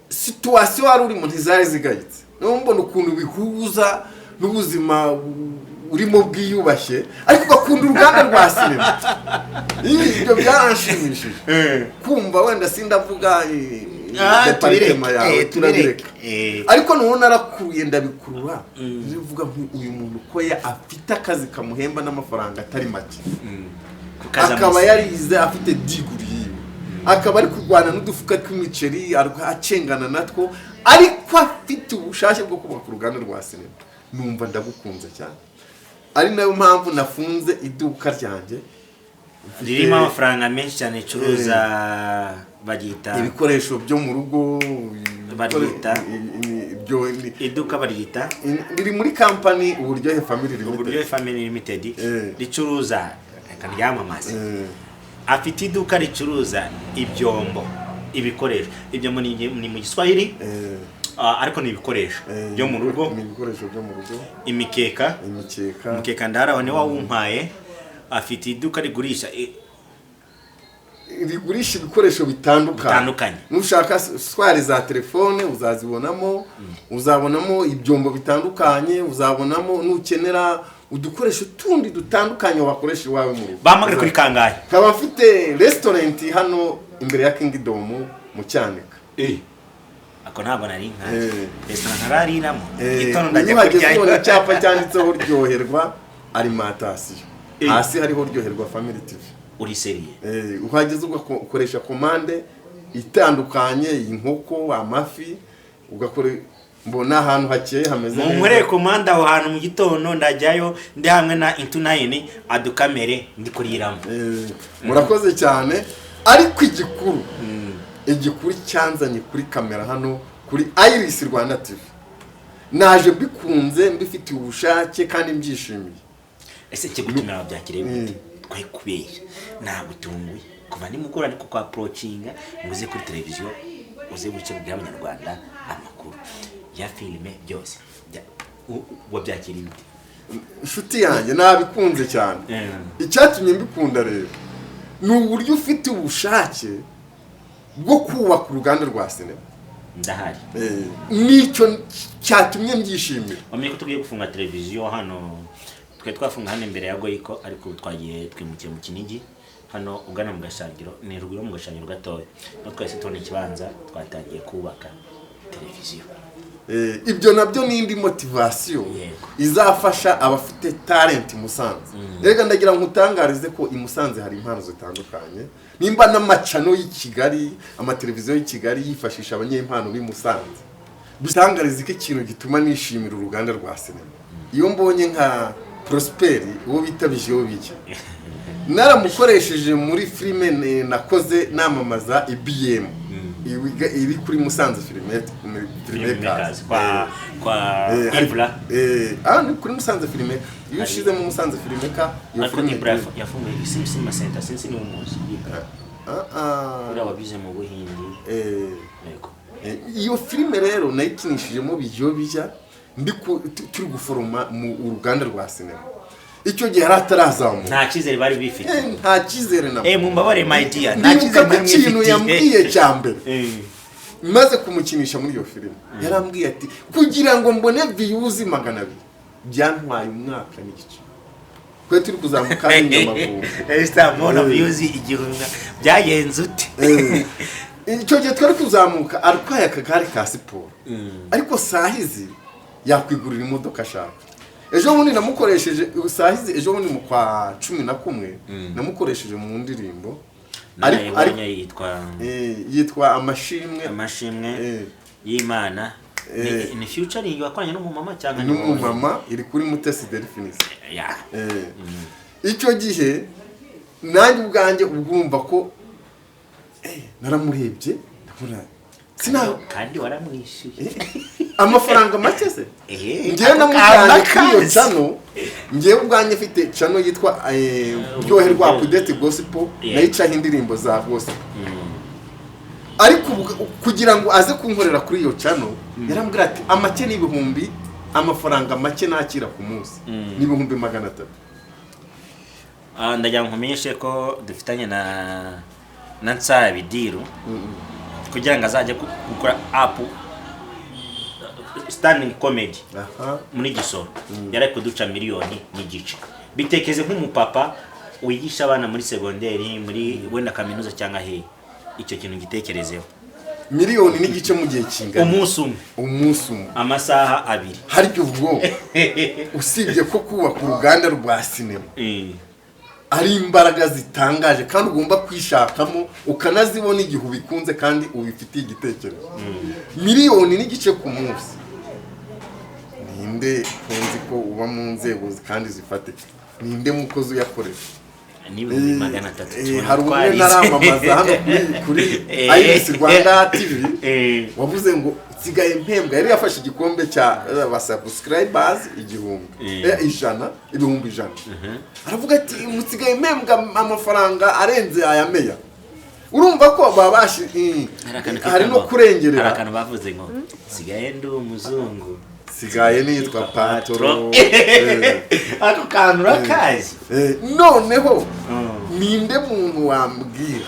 situation wari urimo ntizari zigayitse. Mbona ukuntu bihuza n'ubuzima urimo bwiyubashye ariko ugakunda uruganda rwa sinema. Ibyo byaranshimishije. Kumva wenda sindavuga departement yawe turabireka. Ariko none narakuruye ndabikurura. Bivuga uyu muntu ko afite akazi kamuhemba n'amafaranga atari make. Akaba yarize afite diguri. Akaba ari kurwana n'udufuka tw'imiceri acengana natwo ariko afite ubushake bwo kubaka uruganda rwa sinema. Numva ndagukunze cyane. Ari nayo mpamvu nafunze iduka ryanjye ririmo amafaranga menshi cyane curuza bagita ibikoresho byo mu rugo bagita iduka bagita riri muri company Uburyohe Family Limited ricuruza akaryamamaza afite iduka ricuruza ibyombo ibikoresho ibyo ni mu Giswahili ariko ni ibikoresho byo mu rugo imikeka ndaraho ni wawumpaye afite iduka rigurisha ibikoresho bitandukanye. Nushaka swari za telefone uzazibonamo, uzabonamo ibyombo bitandukanye, uzabonamo nukenera udukoresho tundi dutandukanye wakoresha iwawe mu rugo. Bamagare kuri kangahe. Kaba mfite restaurant hano imbere ya Kingdom mu Cyanika. Ako ntabwo nari nka restaurant narariramo gitondo ndajya kurya cyapa cyanditseho Ryoherwa alimentation. Hasi hariho Ryoherwa Family TV. Uri seriye. Uhageze ugakoresha commande itandukanye, inkoko, amafi, ugakore mbona ahantu hakeye hameze neza. Mumure commande aho hantu mu gitondo ndajyayo ndi hamwe na Into9 adukamere ndi kuriramo. Murakoze cyane ariko igikuru cyanzanye kuri kamera hano kuri Iris Rwanda TV. Naje bikunze mbifitiye ubushake kandi mbyishimiye. Ese cyegutumira byakire twayikubeye nagutunguye kuva ni mukora ariko kwa approachinga nguze kuri televiziyo uze guce bwa Abanyarwanda amakuru ya filime byose wabyakira ibiti. Inshuti yanjye nabikunze cyane. Icyatumye mbikunda rero ni uburyo ufite ubushake bwo kubaka uruganda rwa sinema. Ndahari. Nicyo cyatumye mbyishimira. Wamenye ko tugiye gufunga televiziyo hano twafunga hano imbere ya Goyiko ariko twagiye twimukiye mu Kinigi hano ugana mu Gashangiro ni ruguru mu Gashangiro gatoya no twese tubona ikibanza twatangiye kubaka televiziyo. Ibyo nabyo n'indi motivation izafasha abafite talent Musanze. Rega ndagira ngo utangarize ko i Musanze hari impano zitandukanye. Nimba n'amacano y'i Kigali, amateleviziyo y'i Kigali yifashisha abanyempano b'i Musanze. Bitangarize ko ikintu gituma nishimira uruganda rwa sinema. Iyo mbonye nka Prosper uwo bitabije yo bijya. Naramukoresheje muri filime nakoze namamaza IBM. Iri kuri Musanze Filmmakers kwa Ibra ni kuri Musanze Filmmakers iyo ushize mu Musanze Filmmakers iyo filime yafunguye Simba Center sinzi ni umuzi ura wabize mu Buhindi yego iyo filime rero nayikinishijemo bijyo bijya turi guforoma mu uruganda rwa sinema icyo gihe atarazamuka nta cyizere bari bifite nta cyizere na mumbabare my dear nta nibuka cyizere ko ikintu yambwiye cya mbere maze kumukinisha muri iyo filime yarambwiye ati kugira ngo mbone views 200 byantwaye umwaka n'igice kwe turi kuzamuka n'Inyamavubu Esther Mono views igihumbi byagenze ute icyo gihe twari kuzamuka arwaye akagare ka siporo ariko sahizi yakwigurira imodoka ashaka ejo bundi namukoresheje sahizi ejo bundi mu kwa 11 namukoresheje mu ndirimbo ariko yitwa amashimwe y'Imana ni featuring wakoranye n'umumama cyangwa n'umumama iri kuri Mutesi Delphine icyo gihe nanjye ubwanjye ubwumva ko naramurebye ndabona kandi waramwishyuye amafaranga make se ngewe namujyanye kuri iyo channel ngewe ubwanjye mfite channel yitwa Ryoherwa Update Gospel nayicaho indirimbo za gospel ariko kugira ngo aze kunkorera kuri iyo channel yarambwira ati amake n'ibihumbi amafaranga make nakira ku munsi n'ibihumbi 300 ndagira ngo nkumenyeshe ko dufitanye na Nsabidiru kugira ngo azajye gukora app standing comedy muri Gisoro yari kuduca miliyoni n'igice bitekeze nk'umupapa wigisha abana muri segonderi muri wenda kaminuza cyangwa he icyo kintu gitekerezeho miliyoni n'igice mu gihe kingana umunsi umwe amasaha 2 haryo ubwo usibye ko kubaka uruganda rwa sinema ari imbaraga zitangaje kandi ugomba kwishakamo ukanazibona igihe ubikunze kandi ubifitiye igitekerezo miliyoni n'igice ku munsi ninde kunzi ko uba mu nzego kandi zifatika ninde mukozi uyakoresha n'ibihumbi 300 hari umwe naramamaza hano kuri IBC Rwanda TV wavuze ngo sigaye mpembwa yari yafashe igikombe cya subscribers ibihumbi 100 aravuga ati musigaye mpembwa amafaranga arenze aya meya urumva ko babashi hari no kurengerera harakantu bavuze ngo sigaye ndi umuzungu sigaye nitwa patro ako kantu rakazi noneho ninde muntu wambwira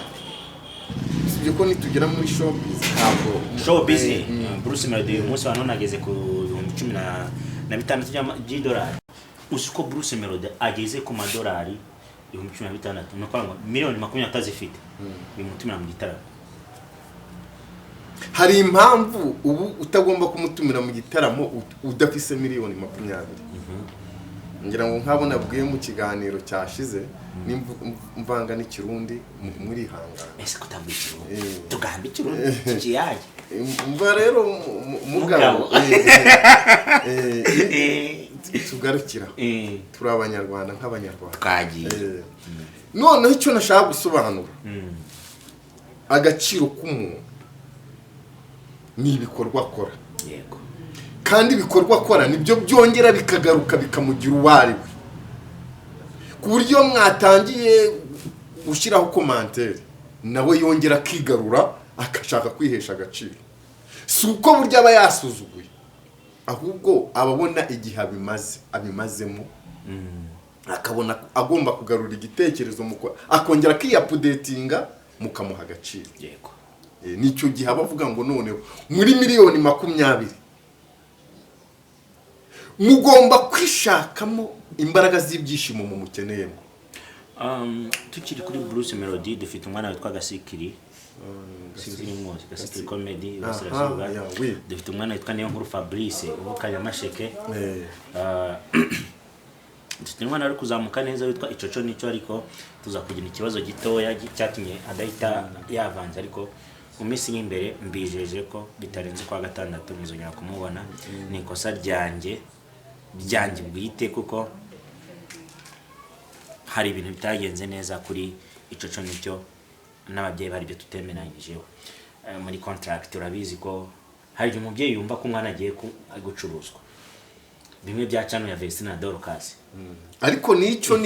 sibyo ko nitugera muri showbiz Bruce Melody umunsi wa none ageze ku 16 $10 usiko Bruce Melody ageze ku madolari 16 nuko miliyoni 20 atazifite bimutumira mu gitaramo hari impamvu ubu utagomba kumutumira mu gitaramo udafise miliyoni 20 ngira ngo nkabona bwiye mu kiganiro cyashize nimvanga n'ikirundi muri hangana ese kutavuga ikirundi tugamba ikirundi kiyaje mva rero mugabo tugarukira turi abanyarwanda nk'abanyarwanda twagiye noneho icyo nashaka gusobanura agaciro k'umuntu ni ibikorwa akora yego kandi ibikorwa akora nibyo byongera bikagaruka bikamugira uwariwe ku buryo mwatangiye gushyiraho commentaire nawe yongera akigarura akashaka kwihesha agaciro si uko burya aba yasuzuguye ahubwo ababona igihe abimazemo akabona agomba kugarura igitekerezo akongera akiyapudetinga mukamuha agaciro yego nicyo gihe abavuga ngo noneho muri miliyoni 20 mugomba kwishakamo imbaraga z'ibyishimo mu mukeneyemo tukiri kuri Bruce Melody dufite umwana witwa Gasikiri Gasikiri comedy basirazuba dufite umwana witwa Niyonkuru Fabrice ubukanya masheke dufite umwana ari kuzamuka neza witwa Icoco nicyo ariko tuza kugira ikibazo gitoya cyatumye adahita yavanze ariko mu minsi y'imbere mbijeje ko bitarenze kwa gatandatu muzongera kumubona ni ikosa ryanjye bwite kuko hari ibintu bitagenze neza kuri Icoco nicyo n'ababyeyi bari byo tutemeranyijeho muri contract urabizi ko hari umubyeyi yumva ko umwana agiye gucuruzwa bimwe bya channel ya Vestina Dorcas. ariko nicyo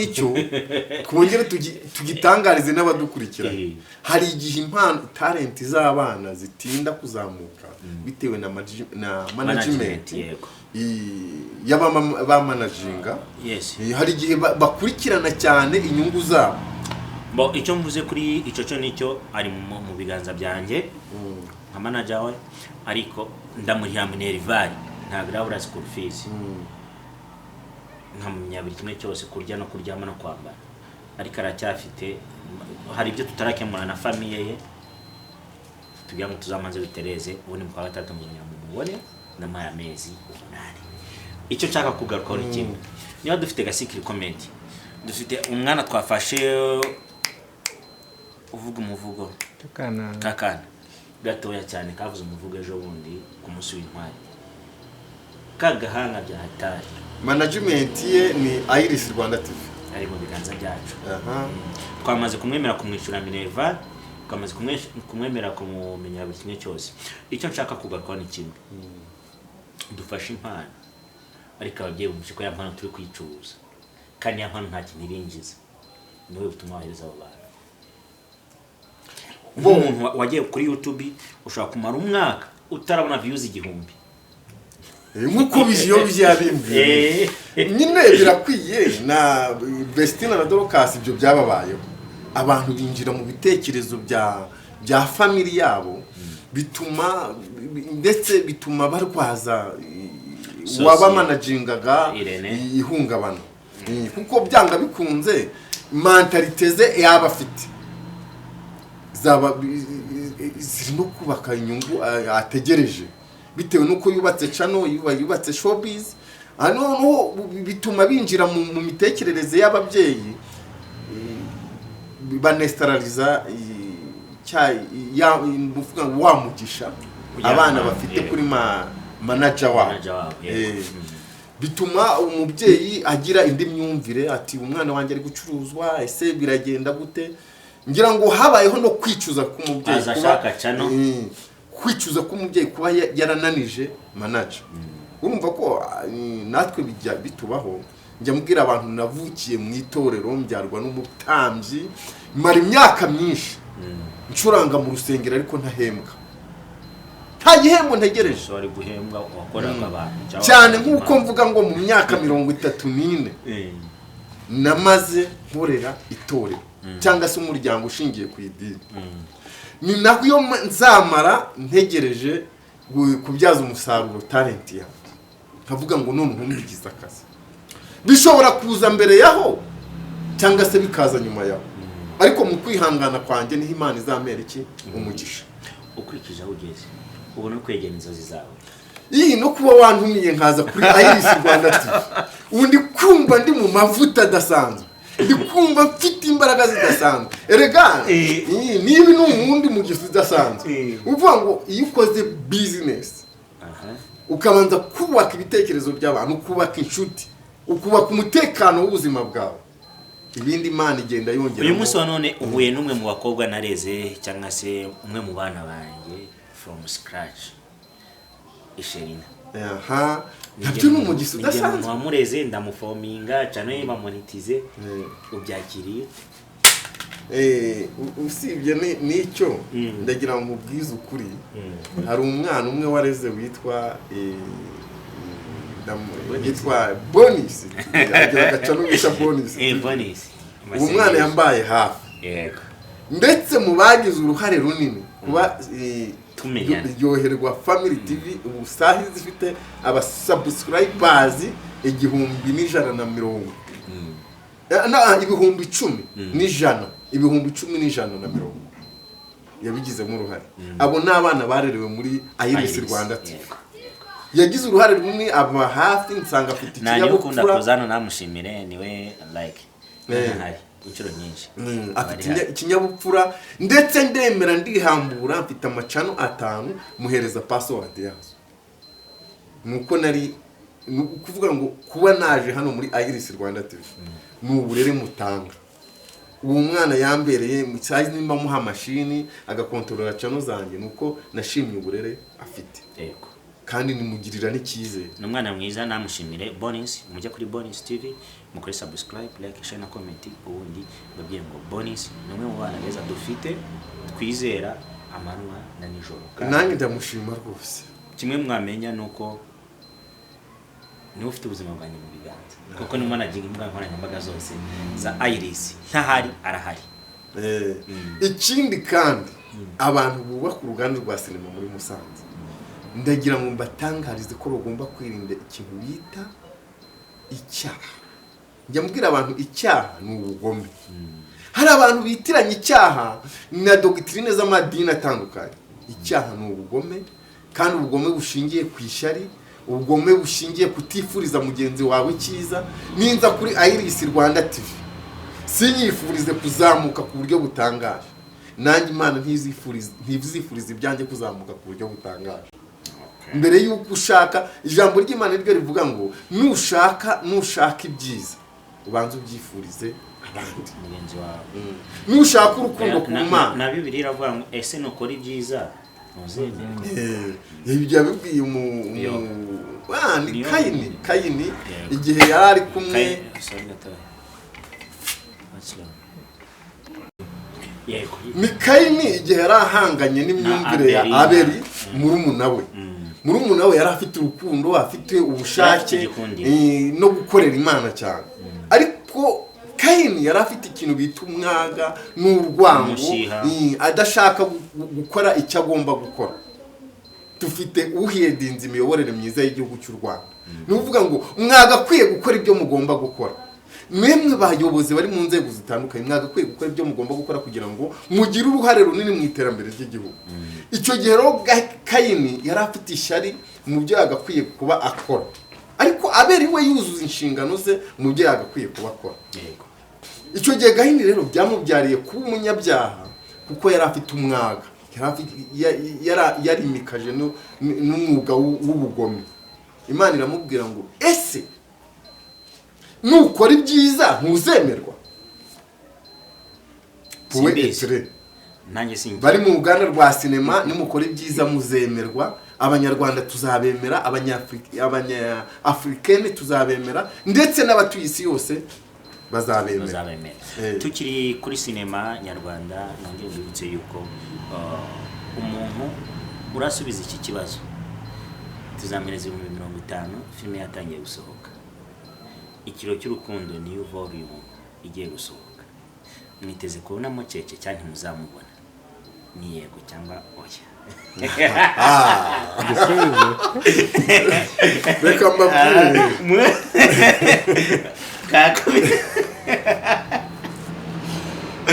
twongere tugitangarize n'abadukurikira. Hari igihe impano talent z'abana zitinda kuzamuka bitewe na management yego ba managinga. Yes. Hari igihe bakurikirana cyane inyungu zabo. Bo icyo mvuze kuri icyo nicyo ari mu biganza byanjye nka manager we, ariko ndamuriha Minerval ntabwo arabura school fees nkamenya buri kimwe cyose, kurya no kuryama no kwambara, ariko aracyafite hari ibyo tutarakemura na famille ye tugira ngo tuzamanze bitereze ubundi mukwa gatatu mubone n'amaya mezi 8. Icyo nshaka kugarukaho ni kimwe, niba dufite gasikiri comedy, dufite umwana twafashe uvuga umuvugo kakana gatoya cyane kavuze umuvugo ejo bundi ku munsi w'intwari, kagahanga bya hatari. Management ye ni Iris Rwanda TV, ari mu biganza byacu. Twamaze kumwemera kumwishyura Minerval, twamaze kumwemera kumumenyera buri kimwe cyose. Icyo nshaka kugarukaho ni kimwe, dufashe impano ariko ababyeyi bumvise ko ya mpano turi kwicuruza, kandi ya mpano nta kintu irinjiza, niwe butumwa wahereza abo bantu. Umuntu wagiye kuri YouTube ushobora kumara umwaka utarabona views 1000. Nkuko biziyo byabimbye nyine birakwiye na Vestina na Dorcas ibyo byababayeho. Abantu binjira mu bitekerezo bya family yabo, bituma barwaza waba managingaga ihungabana, kuko byanga bikunze mentalite ze yaba afite zaba zirimo kubaka inyungu ategereje bitewe nuko yubatse channel, yubatse showbiz. Noneho bituma binjira mu mitekerereze y'ababyeyi, banestraliza mvuga ngo wamugisha abana bafite kuri manager wabo. Bituma umubyeyi agira indi myumvire ati umwana wanjye ari gucuruzwa, ese biragenda gute? Ngira ngo habayeho no kwicuza k'umubyeyi kwicuza k'umubyeyi kuba yarananije manager. Urumva ko natwe bijya bitubaho. Njya mbwira abantu navukiye mu itorero, mbyarwa n'umutambyi, mara imyaka myinshi ncuranga mu rusengero ariko ntahembwa, nta gihembo ntegereje. Sorry guhembwa wakoraga abantu cyane nkuko mvuga ngo mu myaka 34 namaze nkorera itorero cyangwa se umuryango ushingiye ku idini. Ni nayo nzamara ntegereje kubyaza umusaruro talent yawe, nkavuga ngo none nkumbigiza akazi. Bishobora kuza mbere yaho cyangwa se bikaza nyuma yaho, ariko mu kwihangana kwanjye niho Imana izamera umugisha. Ukurikije aho ugeze ubona kwegera inzozi zawe, no kuba wantumiye nkaza kuri Iris Rwanda TV, undi kumva ndi mu mavuta adasanzwe, ndi kumva mfite imbaraga zidasanzwe. Erega niba n'umundi mu gifu udasanzwe, uvuga ngo iyo ukoze business ukabanza kubaka ibitekerezo by'abantu, kubaka inshuti, ukubaka umutekano w'ubuzima bwawe, ibindi Imana igenda yongera. Uyu munsi wa none uhuye n'umwe mu bakobwa nareze cyangwa se umwe mu bana banjye from scratch, Isherina. Nabyo ni umugisha udasanzwe. Njye wamureze ndamufominga cyane bamonetize, ubyakiriye? Usibye n'icyo ndagira ngo mubwize ukuri, hari umwana umwe wareze witwa Bonis, agira agacano bita Bonis. Uwo mwana yambaye hafi, ndetse mu bagize uruhare runini kuba yoherwa Family TV ubu sahi zifite aba subscribers 1,110 na 10,100 1,110 yabigizemo uruhare. Abo n'abana barerewe muri Iris Rwanda TV. Yagize uruhare rumwe aba hafi nsanga afite ikinyabupfura. Nani kuzana namushimire niwe like hari inshuro nyinshi. Afite ikinyabupfura ndetse ndemera ndihambura, mfite amacano 5 muhereza password yazo. Nuko nari kuvuga ngo kuba naje hano muri Iris Rwanda TV n'uburere mutanga. Uwo mwana yambereye mu size nimba muha machine agakontorora chano zanjye, nuko nashimye uburere afite. kandi nimugirira n'icyizere. ni umwana mwiza, namushimire. Bonis, mujye kuri Bonis TV mukore subscribe, like, share na comment. Ubundi babwiye ngo Bonis ni umwe mu bana beza dufite twizera amanywa na nijoro. Nanjye ndamushima rwose. Kimwe mwamenya nuko niwe ufite ubuzima bwanjye mu biganza, kuko ni managinga imbuga nkoranyambaga zose za Iris, ntahari arahari. Ikindi kandi abantu bubaka uruganda rwa sinema muri Musanze, ndagira ngo mbatangarize ko bagomba kwirinda ikintu bita icyaha. Njya mbwira abantu icyaha ni ubugome. Hari abantu bitiranya icyaha na doctrine z'amadini atandukanye. Icyaha ni ubugome, kandi ubugome bushingiye ku ishyari, ubugome bushingiye kutifuriza mugenzi wawe cyiza. Ninza kuri Iris Rwanda TV sinyifurize kuzamuka ku buryo butangaje, nanjye Imana ntizifuriza ibyanjye kuzamuka ku buryo butangaje. Mbere yuko ushaka, ijambo ry'Imana ryo rivuga ngo nushaka ibyiza ubanze ubyifurize abandi, mugenzi wawe. Nushaka urukundo ku Mana, na Bibiliya iravuga ngo ese nukora ibyiza ntuzemere. ibyo yabibwiye ni Kayini igihe yari ari kumwe. Ni Kayini igihe yari ahanganye n'imyumvire ya Abeli, murumuna we yari afite urukundo, afite ubushake no gukorera Imana cyane. Ariko Kayini yari afite ikintu bita umwaga n'urwango, adashaka gukora icyo agomba gukora. Dufite uhedinze imiyoborere myiza y'igihugu cy'u Rwanda. Ni uvuga ngo mwagakwiye gukora ibyo mugomba gukora. Mwemwe bayobozi bari mu nzego zitandukanye, mwagakwiye gukora ibyo mugomba gukora kugira ngo mugire uruhare runini mu iterambere ry'igihugu. Icyo gihe rero Kayini yari afite ishyari mu byo yagakwiye kuba akora, ariko Abeli we yuzuza inshingano ze mu byo yagakwiye kuba akora. Icyo gihe Kayini rero byamubyariye kuba umunyabyaha, kuko yari afite umwaga, yarimikaje n'umwuga w'ubugome. Imana iramubwira ngo ese nukora ibyiza ntuzemerwa. Bari mu ruganda rwa sinema, nimukora ibyiza muzemerwa. Abanyarwanda tuzabemera, abanyafurikene tuzabemera, ndetse n'abatuye isi yose bazabemera. Tukiri kuri sinema nyarwanda, nongeye mbibutse yuko umuntu urasubiza iki kibazo tuzamereza 50 filime yatangiye gusohoka. Ikiro cy'urukundo niyo volume igiye gusohoka. Mwiteze kubonamo Cece cyane muzamubona, ni yego cyangwa oya? Reka mbabwire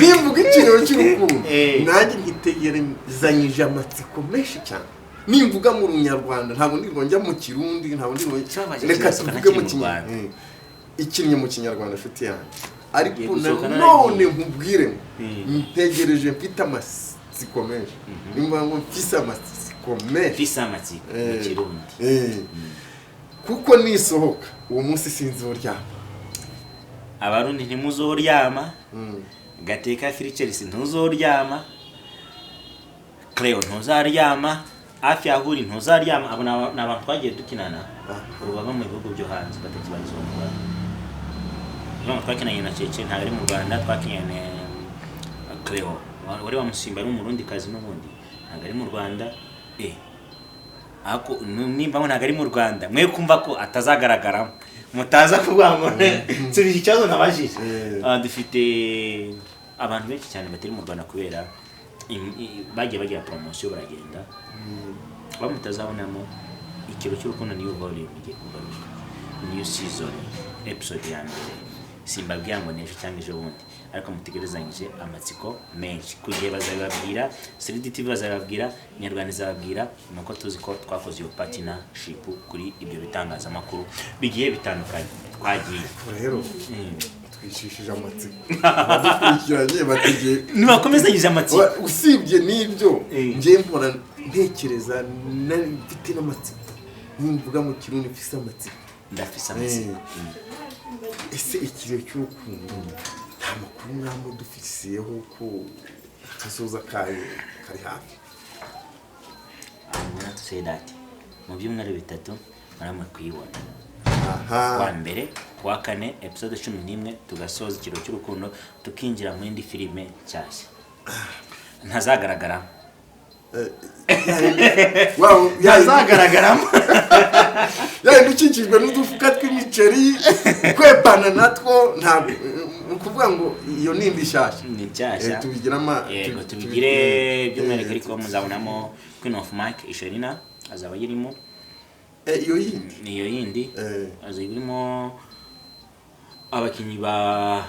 nimvuga ikiro cy'urukundo, nanjye nkitegerezanyije amatsiko menshi cyane. Nimvuga mu Runyarwanda, ntabwo ndirwonjya mu Kirundi, ntabwo ndirwonjya, reka tuvuge mu Kinyarwanda. Ikinnye mu Kinyarwanda nshuti yanjye, ariko none nkubwire ngo ntegereje mfite amatsiko menshi. Nimba ngo mfise amatsiko menshi, mu Kirundi, kuko nisohoka uwo munsi sinzoryama. Abarundi ntimuzoryama, Gateka Filichels ntuzoryama, Cleo ntuzaryama, Afi Ahuri ntuzaryama. Abo n'abantu twagiye dukinana ubu baba mu bihugu byo hanze batakibarizwa mu Rwanda. Twakinanye na Cece ntabwo ari mu Rwanda, twakinanye Cleo wari wa Musimba ari umurundi kazi n'ubundi ntabwo ari mu Rwanda. Ako nimba ntabwo ari mu Rwanda, mwe kumva ko atazagaragaramo, mutaza kuvuga ngo nsubije ikibazo nabajije. Dufite abantu benshi cyane batari mu Rwanda kubera bagiye bagira promotion baragenda, bamutazabonamo ikiro cy'urukundo niyo volume igiye kugaruka, new season episode ya mbere. Simbabwira ngo nejo cyangwa ejo bundi, ariko mutegerezanyije amatsiko menshi. Kugiye bazababwira, Seridi TV bazababwira, Nyarwanda zababwira, nuko tuzi ko twakoze iyo partnership kuri ibyo bitangazamakuru bigiye bitandukanye. Twagiye rero twishishije amatsiko, badukurikiranye bategeye nibakomezanyije amatsiko. Usibye n'ibyo ngiye mbona ntekereza mfite n'amatsiko, nimvuga mu Kirundi mfise amatsiko, ndafise amatsiko. Ese ikiro cy'urukundo nta makuru namwe dufisiyeho ko kazoza kari hafi? I'm not to say that. mu byumweru 3 maramwe kuyibona. aha Kwa mbere kwa kane episode 11 tugasoza ikiro cy'urukundo tukinjira mu indi filime cyashya. Ntazagaragara. wow Yazagaragaramo. dukikijwe n'udufuka tw'imiceri kwepana natwo nta ukuvuga ngo iyo nindi shasha Ni cyashya. tubigirama Yego tubigire by'umwihariko ariko muzabonamo Queen of Mike Isherina azaba yirimo. iyo yindi Niyo yindi azaba yirimo abakinyi ba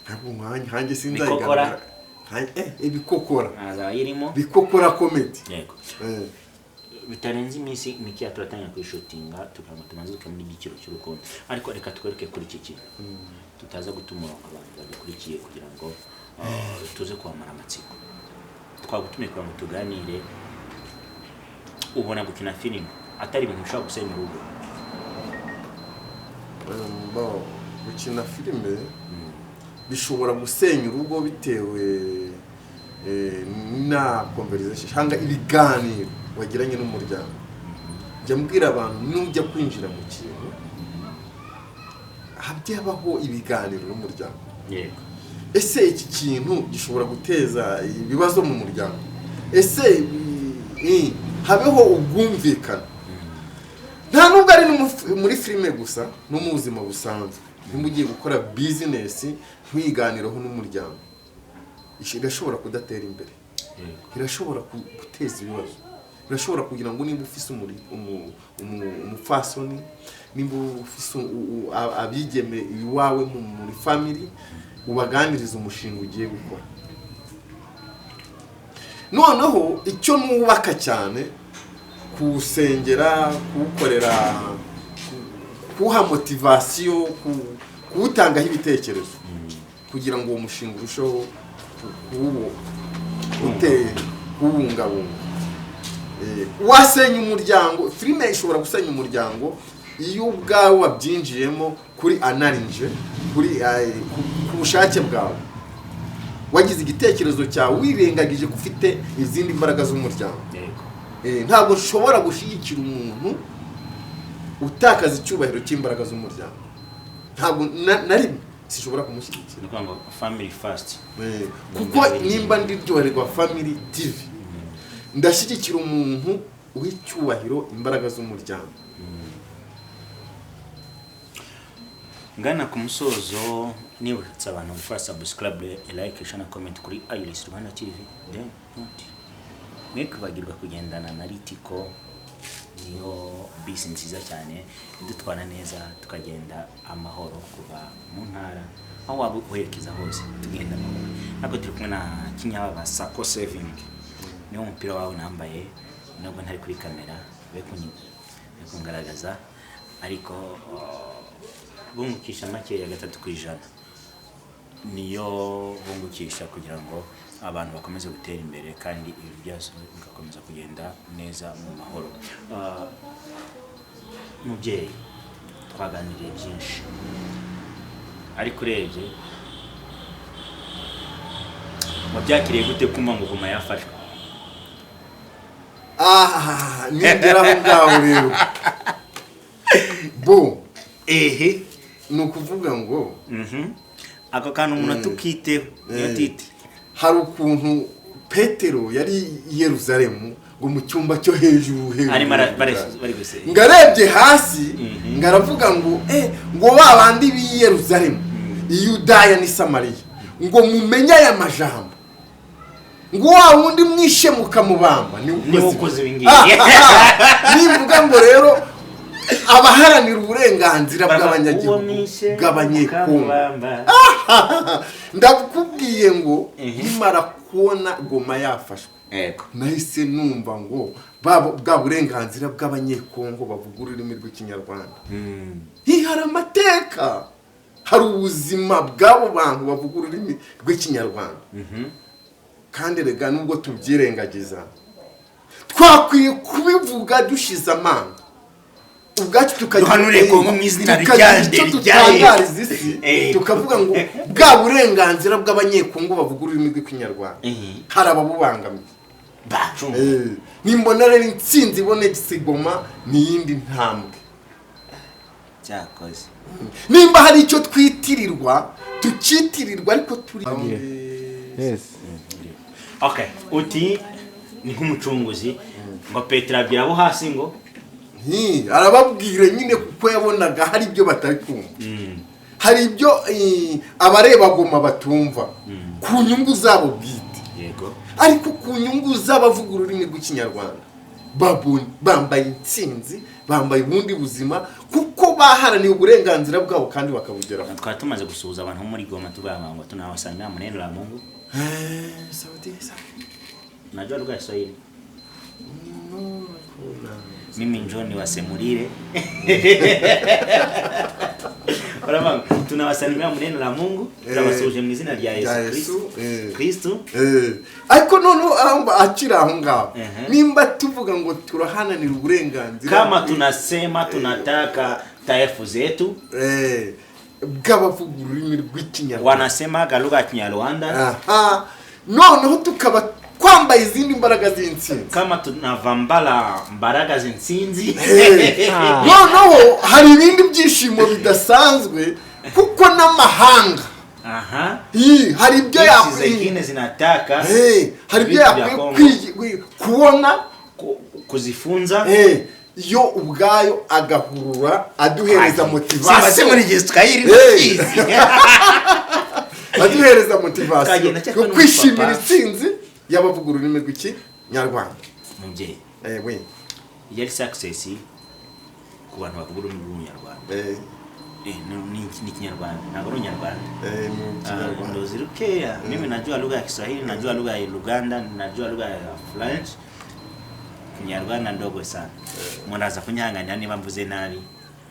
ntabwo mwanya hanjye Bikokora. ibikokora azaba yirimo. bikokora comedy Yego. Bitarenze iminsi mike turatangira kwishutinga tukaba tumaze muri igikiro cy'urukundo, ariko reka twereke kuri iki kintu tutaza gutuma abantu badukurikiye kugira ngo tuze kwamara amatsiko. Twagutumiye kugira ngo tuganire, ubona gukina filime atari ibintu bishobora gusenya urugo. gukina filime bishobora gusenya urugo bitewe na conversation cyangwa ibiganiro wagiranye n'umuryango. Jya mbwira abantu nujya kwinjira mu kintu habyabaho ibiganiro n'umuryango. Yego. Ese iki kintu gishobora guteza ibibazo mu muryango? Ese habeho ubwumvikana? Nta nubwo ari muri filime gusa, no mu buzima busanzwe. Nimugiye gukora business nkwiganiraho n'umuryango, irashobora kudatera imbere, irashobora guteza ibibazo, irashobora kugira ngo nimba ufise umufasoni, nimba ufise abigeme iwawe muri family, ubaganiriza umushinga ugiye gukora. Noneho icyo nubaka cyane kusengera, kukorera, kuha motivation, kuwutangaho ibitekerezo kugira ngo uwo mushinga urusheho kubungabunga. Wasenya umuryango, filime ishobora gusenya umuryango iyo ubwawe wabyinjiyemo kuri analyze, kuri ku bushake bwawe, wagize igitekerezo cyawe wirengagije gufite izindi mbaraga z'umuryango. Ntabwo ushobora gushyigikira umuntu utakaza icyubahiro cy'imbaraga z'umuryango. Ntabwo na rimwe sishobora kumushyigikira. Nuko ngo family first. Kuko nimba ndiryoherwa Family TV, ndashyigikira umuntu w'icyubahiro imbaraga z'umuryango. Ngana ku musozo nibutsa abantu gufara subscribe, like, share na comment kuri Iris Rwanda TV. Then mwekubagirwa kugendana na Ritiko, niyo bisi nziza cyane idutwara neza tukagenda amahoro kuva mu ntara aho waba uherekeza hose tugenda amahoro. Nako turi kumwe na Kinyababa Sako Saving, niyo umupira wawe nambaye, nubwo ntari kuri kamera bekungaragaza, ariko bungukisha make ya 3%, niyo bungukisha kugira ngo abantu bakomeze gutera imbere kandi ibi byose bigakomeza kugenda neza mu mahoro. Mubyeyi twaganiriye byinshi, ariko urebye mubyakiriye gute kumva ngo Guma yafashwe? Nigera aho ngaho rero bo ni ukuvuga ngo ako kantu umuntu tukiteho niyo tite. Hari ukuntu Petero yari i Yerusalemu ngo mu cyumba cyo hejuru bari gusenga, ngarebye hasi ngaravuga ngo ngo babandi b'i Yerusalemu, i Yudaya ni Samariya, ngo mumenye aya majambo, ngo wa wundi mwishe mukamubamba ni ukoze ibingiye. Nivuga ngo rero abaharanira uburenganzira bw'abanyekongo, ndakubwiye ngo nimara kubona Guma yafashwe, nahise numva ngo bwa burenganzira bw'abanyekongo bavuga ururimi rw'ikinyarwanda. Hari amateka, hari ubuzima bw'abo bantu bavuga ururimi rw'ikinyarwanda. Kandi rega nubwo tubyirengagiza, twakwiye kubivuga dushize amanga ubwacu, tukahanure Kongo mu izina ryanje tutangariza isi, tukavuga ngo bwa burenganzira bw'abanyekongo bavuga ururimi rw'ikinyarwanda hari ababubangamiye. bacunga nimbona rero intsinzi ibonetse i Goma ni iyindi ntambwe cyakoze nimba hari icyo twitirirwa tukitirirwa ariko turi Yes. okay uti ni nk'umucunguzi ngo Petero abwira abo hasi ngo arababwira nyine kuko yabonaga hari ibyo batari kumva hari ibyo abareba Goma batumva ku nyungu zabo bwite yego ariko ku nyungu z'abavuga ururimi rw'ikinyarwanda bambaye intsinzi bambaye ubundi buzima kuko baharaniye uburenganzira bwabo kandi bakabugeraho. twari tumaze gusuhuza abantu muri Goma tuvuga ngo tunawasalimia maneno la Mungu Saudi najua lugha ya Kiswahili mimi njoni wasemulire Wala tunawasalimia maneno la Mungu tunawasuje mu izina rya Yesu Kristo ariko noneho akira aho ngaho nimba tuvuga ngo turahananira uburenganzira kama tunasema tunataka taifa zetu bw'abavuga ururimi rw'ikinyarwanda wanasema lugha ya Kinyarwanda noneho tukaba kwambaye izindi mbaraga z'intsinzi kama tunavambala mbaraga z'intsinzi noneho hari ibindi byishimo bidasanzwe kuko n'amahanga hari ibyo yakwiye zinataka hari ibyo yakwiye kubona kuzifunza yo ubwayo agahurura aduhereza motivation muri gihe tukayiri aduhereza motivation yo kwishimira intsinzi y'abavuga ururimi rw'ikinyarwanda. Mubyeyi we yari success ku bantu bavuga ururimi rw'ikinyarwanda ni Kinyarwanda ntabwo ari Unyarwanda ndozi rukeya mimi najua lugha ya Kiswahili najua lugha ya Luganda najua lugha ya French Kinyarwanda ndogo sana munaza kunyanganya niba mvuze nabi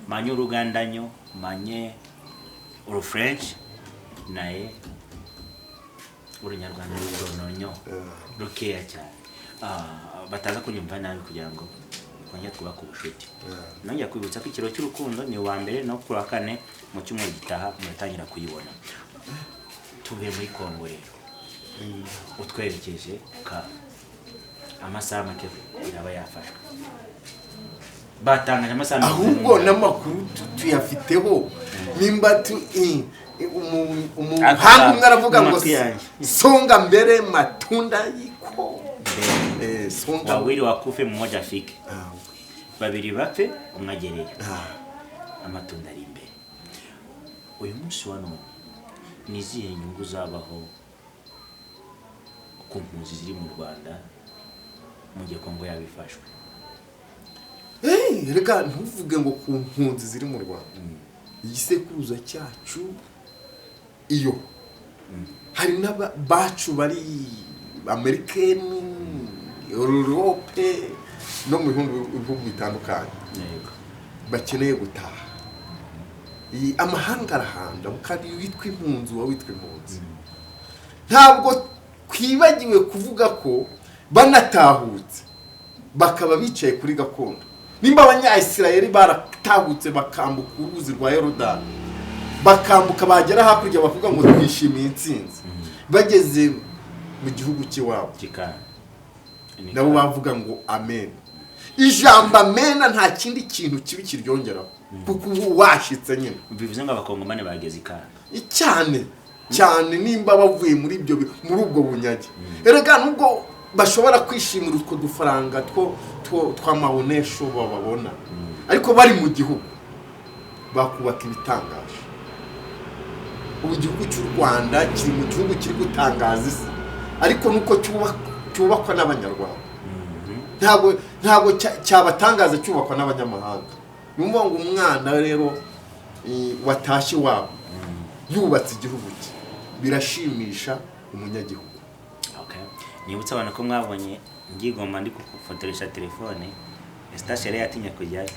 manye Urugandanyo manye uru French naye Urunyarwanda rurononyo rukeya cyane bataza kunyumva nabi kugira ngo twongere twubake ubucuti nongera kwibutsa ko ikiro cy'urukundo ni wa mbere no kuri kane mu cyumweru gitaha muratangira kuyibona tuvuye muri Kongo rero utwerekeje ka amasaha make iraba yafashwe batanganya amasaha ahubwo n'amakuru tuyafiteho nimba umuhanga umwe aravuga ngo songa mbere matunda yiko songa wawili wakufe mmoja afike babiri bapfe umwagereye amatunda ari imbere uyu munsi wa none nizihe nyungu zabaho ku mpunzi ziri mu Rwanda mu gihe Kongo yabifashwe reka ntuvuge ngo ku mpunzi ziri mu Rwanda igisekuruza cyacu iyo hari n'abacu bari Amerikani Europe no mu bihugu bitandukanye bakeneye gutaha amahanga arahanda kandi witwa impunzi witwa impunzi ntabwo twibagiwe kuvuga ko banatahutse bakaba bicaye kuri gakondo nimba abanyayisirayeli baratahutse bakambuka uruzi rwa Yorodani bakambuka bagera hakurya bavuga ngo twishimiye intsinzi bageze mu gihugu cy'iwabo nabo bavuga ngo amen ijambo amen nta kindi kintu kibi kiryongeraho kuko washitse nyine bivuze ngo abakongomane bageze cyane cyane nimba bavuye muri ibyo muri ubwo bunyage erega nubwo bashobora kwishimira utwo dufaranga tw'amabonesho bababona ariko bari mu gihugu bakubaka ibitangaje ubu igihugu cy'u Rwanda kiri mu gihugu kiri gutangaza isi ariko nuko cyubakwa n'abanyarwanda ntabwo cyabatangaza cyubakwa n'abanyamahanga numva ngo umwana rero watashye wabo yubatse igihugu cye birashimisha umunyagihugu. Nibutsa abantu ko mwabonye ngigomba ndi kufotoresha telefone station yari yatinye kujyayo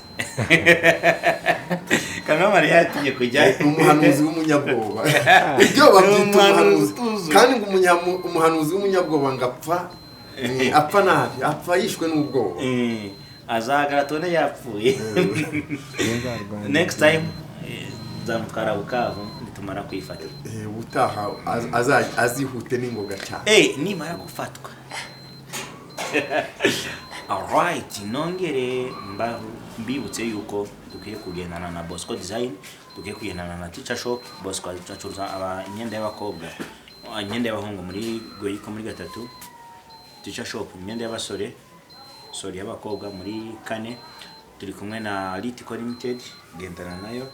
Kanama yatinye kujyayo umuhanuzi w'umunyabwoba ibyo babyita umuhanuzi kandi ngo umuhanuzi w'umunyabwoba ngapfa apfa nabi apfa yishwe n'ubwoba azagara tone yapfuye next time zamutwara Bukavu nitumara kwifata utaha azihute n'ingoga cyane nimara gufatwa Alright, nongere mbibutse yuko dukwiye kugendana na Bosco Design, dukwiye kugendana na Teacher Shop. Bosco acuruza imyenda y'abakobwa, imyenda y'abahungu muri Goyiko muri gatatu. Teacher Shop imyenda y'abasore, sorry y'abakobwa muri kane. Turi kumwe na Litico Limited, gendana nayo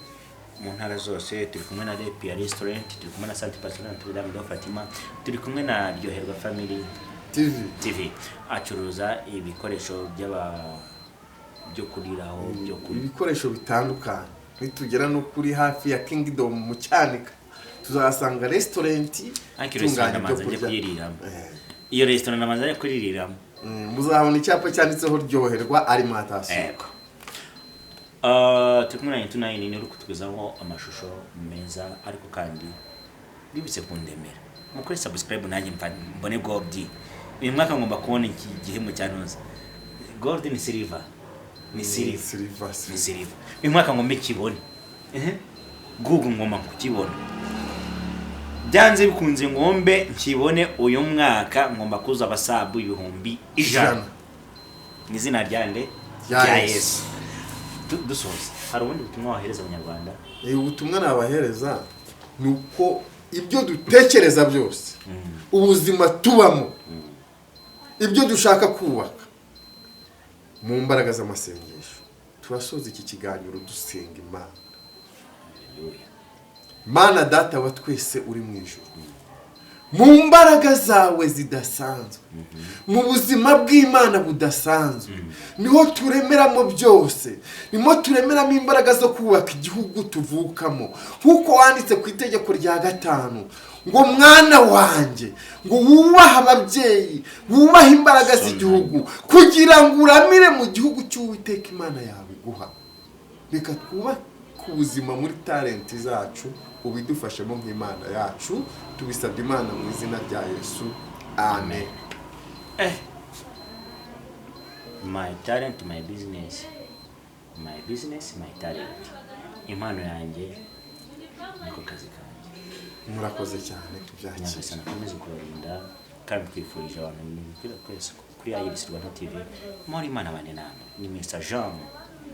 mu ntara zose. Turi kumwe na Lepia Restaurant, turi kumwe na Sainte Pastorale Notre-Dame de Fatima, turi kumwe na Ryoherwa Family TV acuruza ibikoresho byo kuriraho, byo ibikoresho bitandukanye. Nitugera no kuri hafi ya Kingdom mu Cyanika tuzasanga restaurant itunganya ibyo kurya. Iyo restaurant namaze kuririramo, muzahabona icyapa cyanditseho Ryoherwa Alimentation. Tukumuna tunayini ni rukutugezaho amashusho meza, ariko kandi bibitse kundemera mukore subscribe nanjye mbone Gold. Uyu mwaka ngomba kubona iki gihemu cyanoza. Gold ni silver, ni silver. Uyu mwaka ngomba kibone Google ngomba kukibona, byanze bikunze ngombe nkibone. Uyu mwaka ngomba kuza abasabu 100,000 ni zina ryande ya Yesu. Dusoza, hari ubundi butumwa wahereza abanyarwanda? Ubutumwa nabahereza nuko ibyo dutekereza byose, ubuzima tubamo, ibyo dushaka kubaka, mu mbaraga z'amasengesho turasoza iki kiganiro dusenga Imana. Mana Data wa twese uri mu ijuru, mu mbaraga zawe zidasanzwe, mu buzima bw'Imana budasanzwe, niho turemeramo byose, niho turemeramo imbaraga zo kubaka igihugu tuvukamo. Nkuko wanditse ku itegeko rya 5 ngo mwana wanjye, ngo wubahe ababyeyi, wubahe imbaraga z'igihugu, kugira ngo uramire mu gihugu cy'Uwiteka Imana yawe guha. Reka twubake ubuzima muri talent zacu, ubidufashemo nk'Imana yacu, tubisabye Imana mu izina rya Yesu, amen. My talent, my business. My business, my talent. Impano yanjye niko kazi kanjye. Murakoze cyane tubyakira. Nyagasani akomeze kubarinda kandi twifurije abantu n'ibikira kwese kuri Iris Rwanda TV. Muri Imana bane namwe. Ni Mr. Jean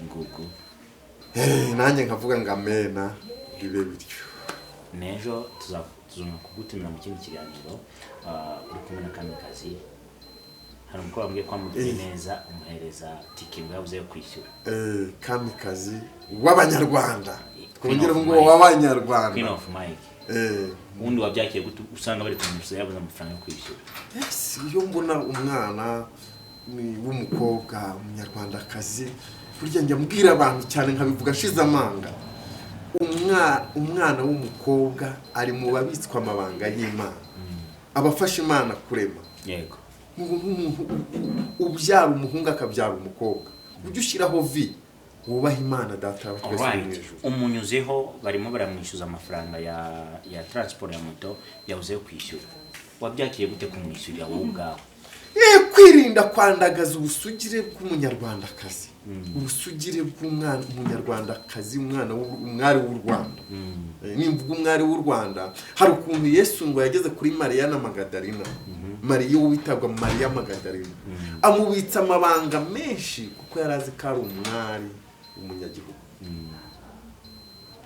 Ngugu. Nanjye nkavuga ngo amena bibe bityo. Nejo tuzuma kugutumira mu kindi kiganiro uri kumwe na Kamikazi. Hari umukobwa ambwiye ko amugiye neza, umuhereza tike ngo yabuze yo kwishyura. Kamikazi w'Abanyarwanda. Twongera ngo w'Abanyarwanda. Queen of Mike. Undi wabyakiye gutu usanga bari kumusubiza yabuze amafaranga yo kwishyura. Yes, iyo mbona umwana w'umukobwa umunyarwandakazi, burya njya mbwira abantu cyane nkabivuga shize amanga. Umwana w'umukobwa ari mu babitswa amabanga y'Imana, abafasha Imana kurema. Yego. Ubyara umuhungu akabyara umukobwa, ujye ushyiraho vi wubaha Imana Data wa twese mu ijuru. Umunyuzeho barimo baramwishyuza amafaranga ya transport ya moto yabuze yo kwishyura. Wabyakiye gute kumwishyurira wowe ubwawe? Kwirinda kwandagaza ubusugire bw'umunyarwandakazi, ubusugire bw'umwana umunyarwandakazi, umwari w'u Rwanda. Nimvuga umwari w'u Rwanda, hari ukuntu Yesu ngo yageze kuri Mariya na Magadalena. Mariya witabwa Mariya Magadalena, amubitsa amabanga menshi kuko yarazi ko ari umwari umunyagihugu.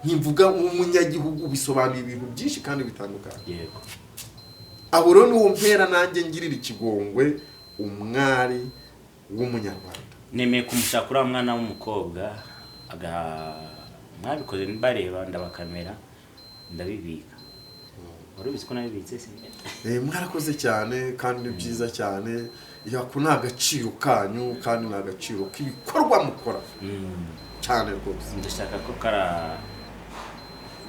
Nimvuga umunyagihugu bisobanuye ibintu byinshi kandi bitandukanye. Yego. Abo rero n'uwo mpera nanjye ngirira ikigongwe umwari w'umunyarwanda. Nemeye kumushaka uri umwana w'umukobwa mwabikoze bareba ndabakamera ndabibika. Warubizi ko nabibitse se? Mwarakoze cyane kandi byiza cyane. Yako nagaciro kanyu kandi nagaciro k'ibikorwa mukora. Cyane rwose. Ndashaka ko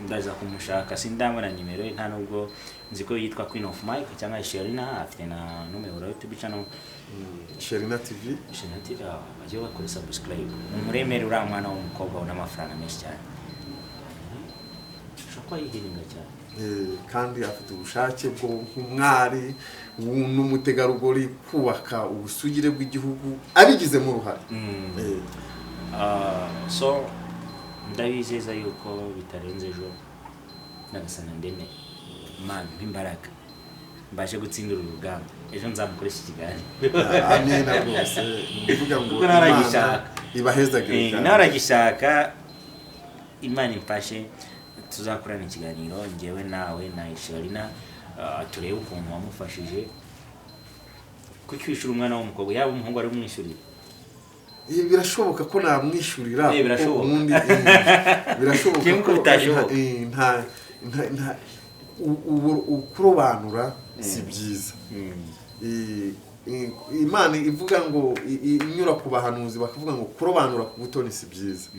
ndaza kumushaka sindamana nimero ye, nta nubwo nzi ko yitwa Queen of Mike cyangwa Sherina, afite na numero ya YouTube channel Sherina TV. Sherina TV bajye bakora subscribe. Umuremere uri umwana w'umukobwa n'amafaranga menshi cyane. Shakwa yihiringa cyane. Kandi afite ubushake bwo nk'umwari n'umutegarugori kubaka ubusugire bw'igihugu abigize mu ruhare. So ndabizeza yuko bitarenze ejo nagasana ndeme Imana imbaraga mbashe gutsindira urugamba ejo nzamukoresha ikiganiro amena rwose uvuga ngo Kuko naragishaka. ibahezagire naragishaka Imana imfashe tuzakorana ikiganiro njyewe nawe na Sharina turebe ukuntu wamufashije kwishyura umwana w'umukobwa yaba umuhungu ari umwishyurira. birashoboka ko namwishyurira birashoboka. ubundi birashoboka Kimwe ko bitashoboka. nta kurobanura si byiza. Imana ivuga ngo inyura ku bahanuzi bakavuga ngo kurobanura ku butoni si byiza.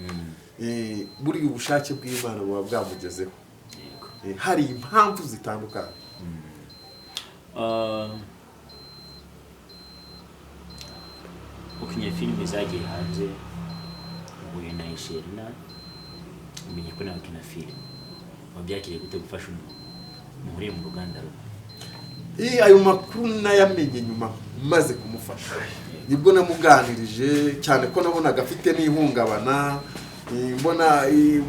Buri ubushake bw'Imana buba bwamugezeho hari impamvu zitandukanye. ukinye filime zagiye hanze uhuye na Sharina umenye ko nawe kina filime wabyakiriye gute gufasha umuntu muhuriye mu ruganda rumwe? Ayo makuru nayamenye nyuma maze kumufasha nibwo namuganirije cyane ko nabonaga afite n'ihungabana mbona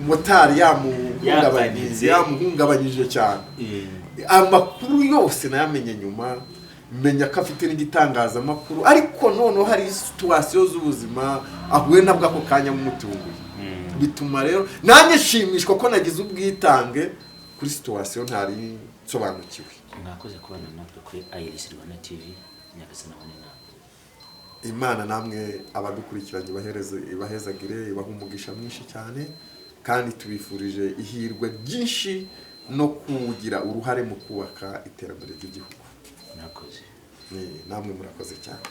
motari yamuhungabanyije cyane. Amakuru yose nayamenye nyuma menya ko afite n'igitangazamakuru ariko noneho hari situwasiyo z'ubuzima ahuye nabwo ako kanya mumutunguye bituma rero nanjye nshimishwa ko nagize ubwitange kuri situwasiyo ntari nsobanukiwe. mwakoze kubana natwe kuri Iris Rwanda TV Nyagasani abone nawe. Imana namwe abadukurikiranye ibahezagire ibaha umugisha mwinshi cyane kandi tubifurije ihirwe ryinshi no kugira uruhare mu kubaka iterambere ry'igihugu. murakoze. Namwe murakoze cyane.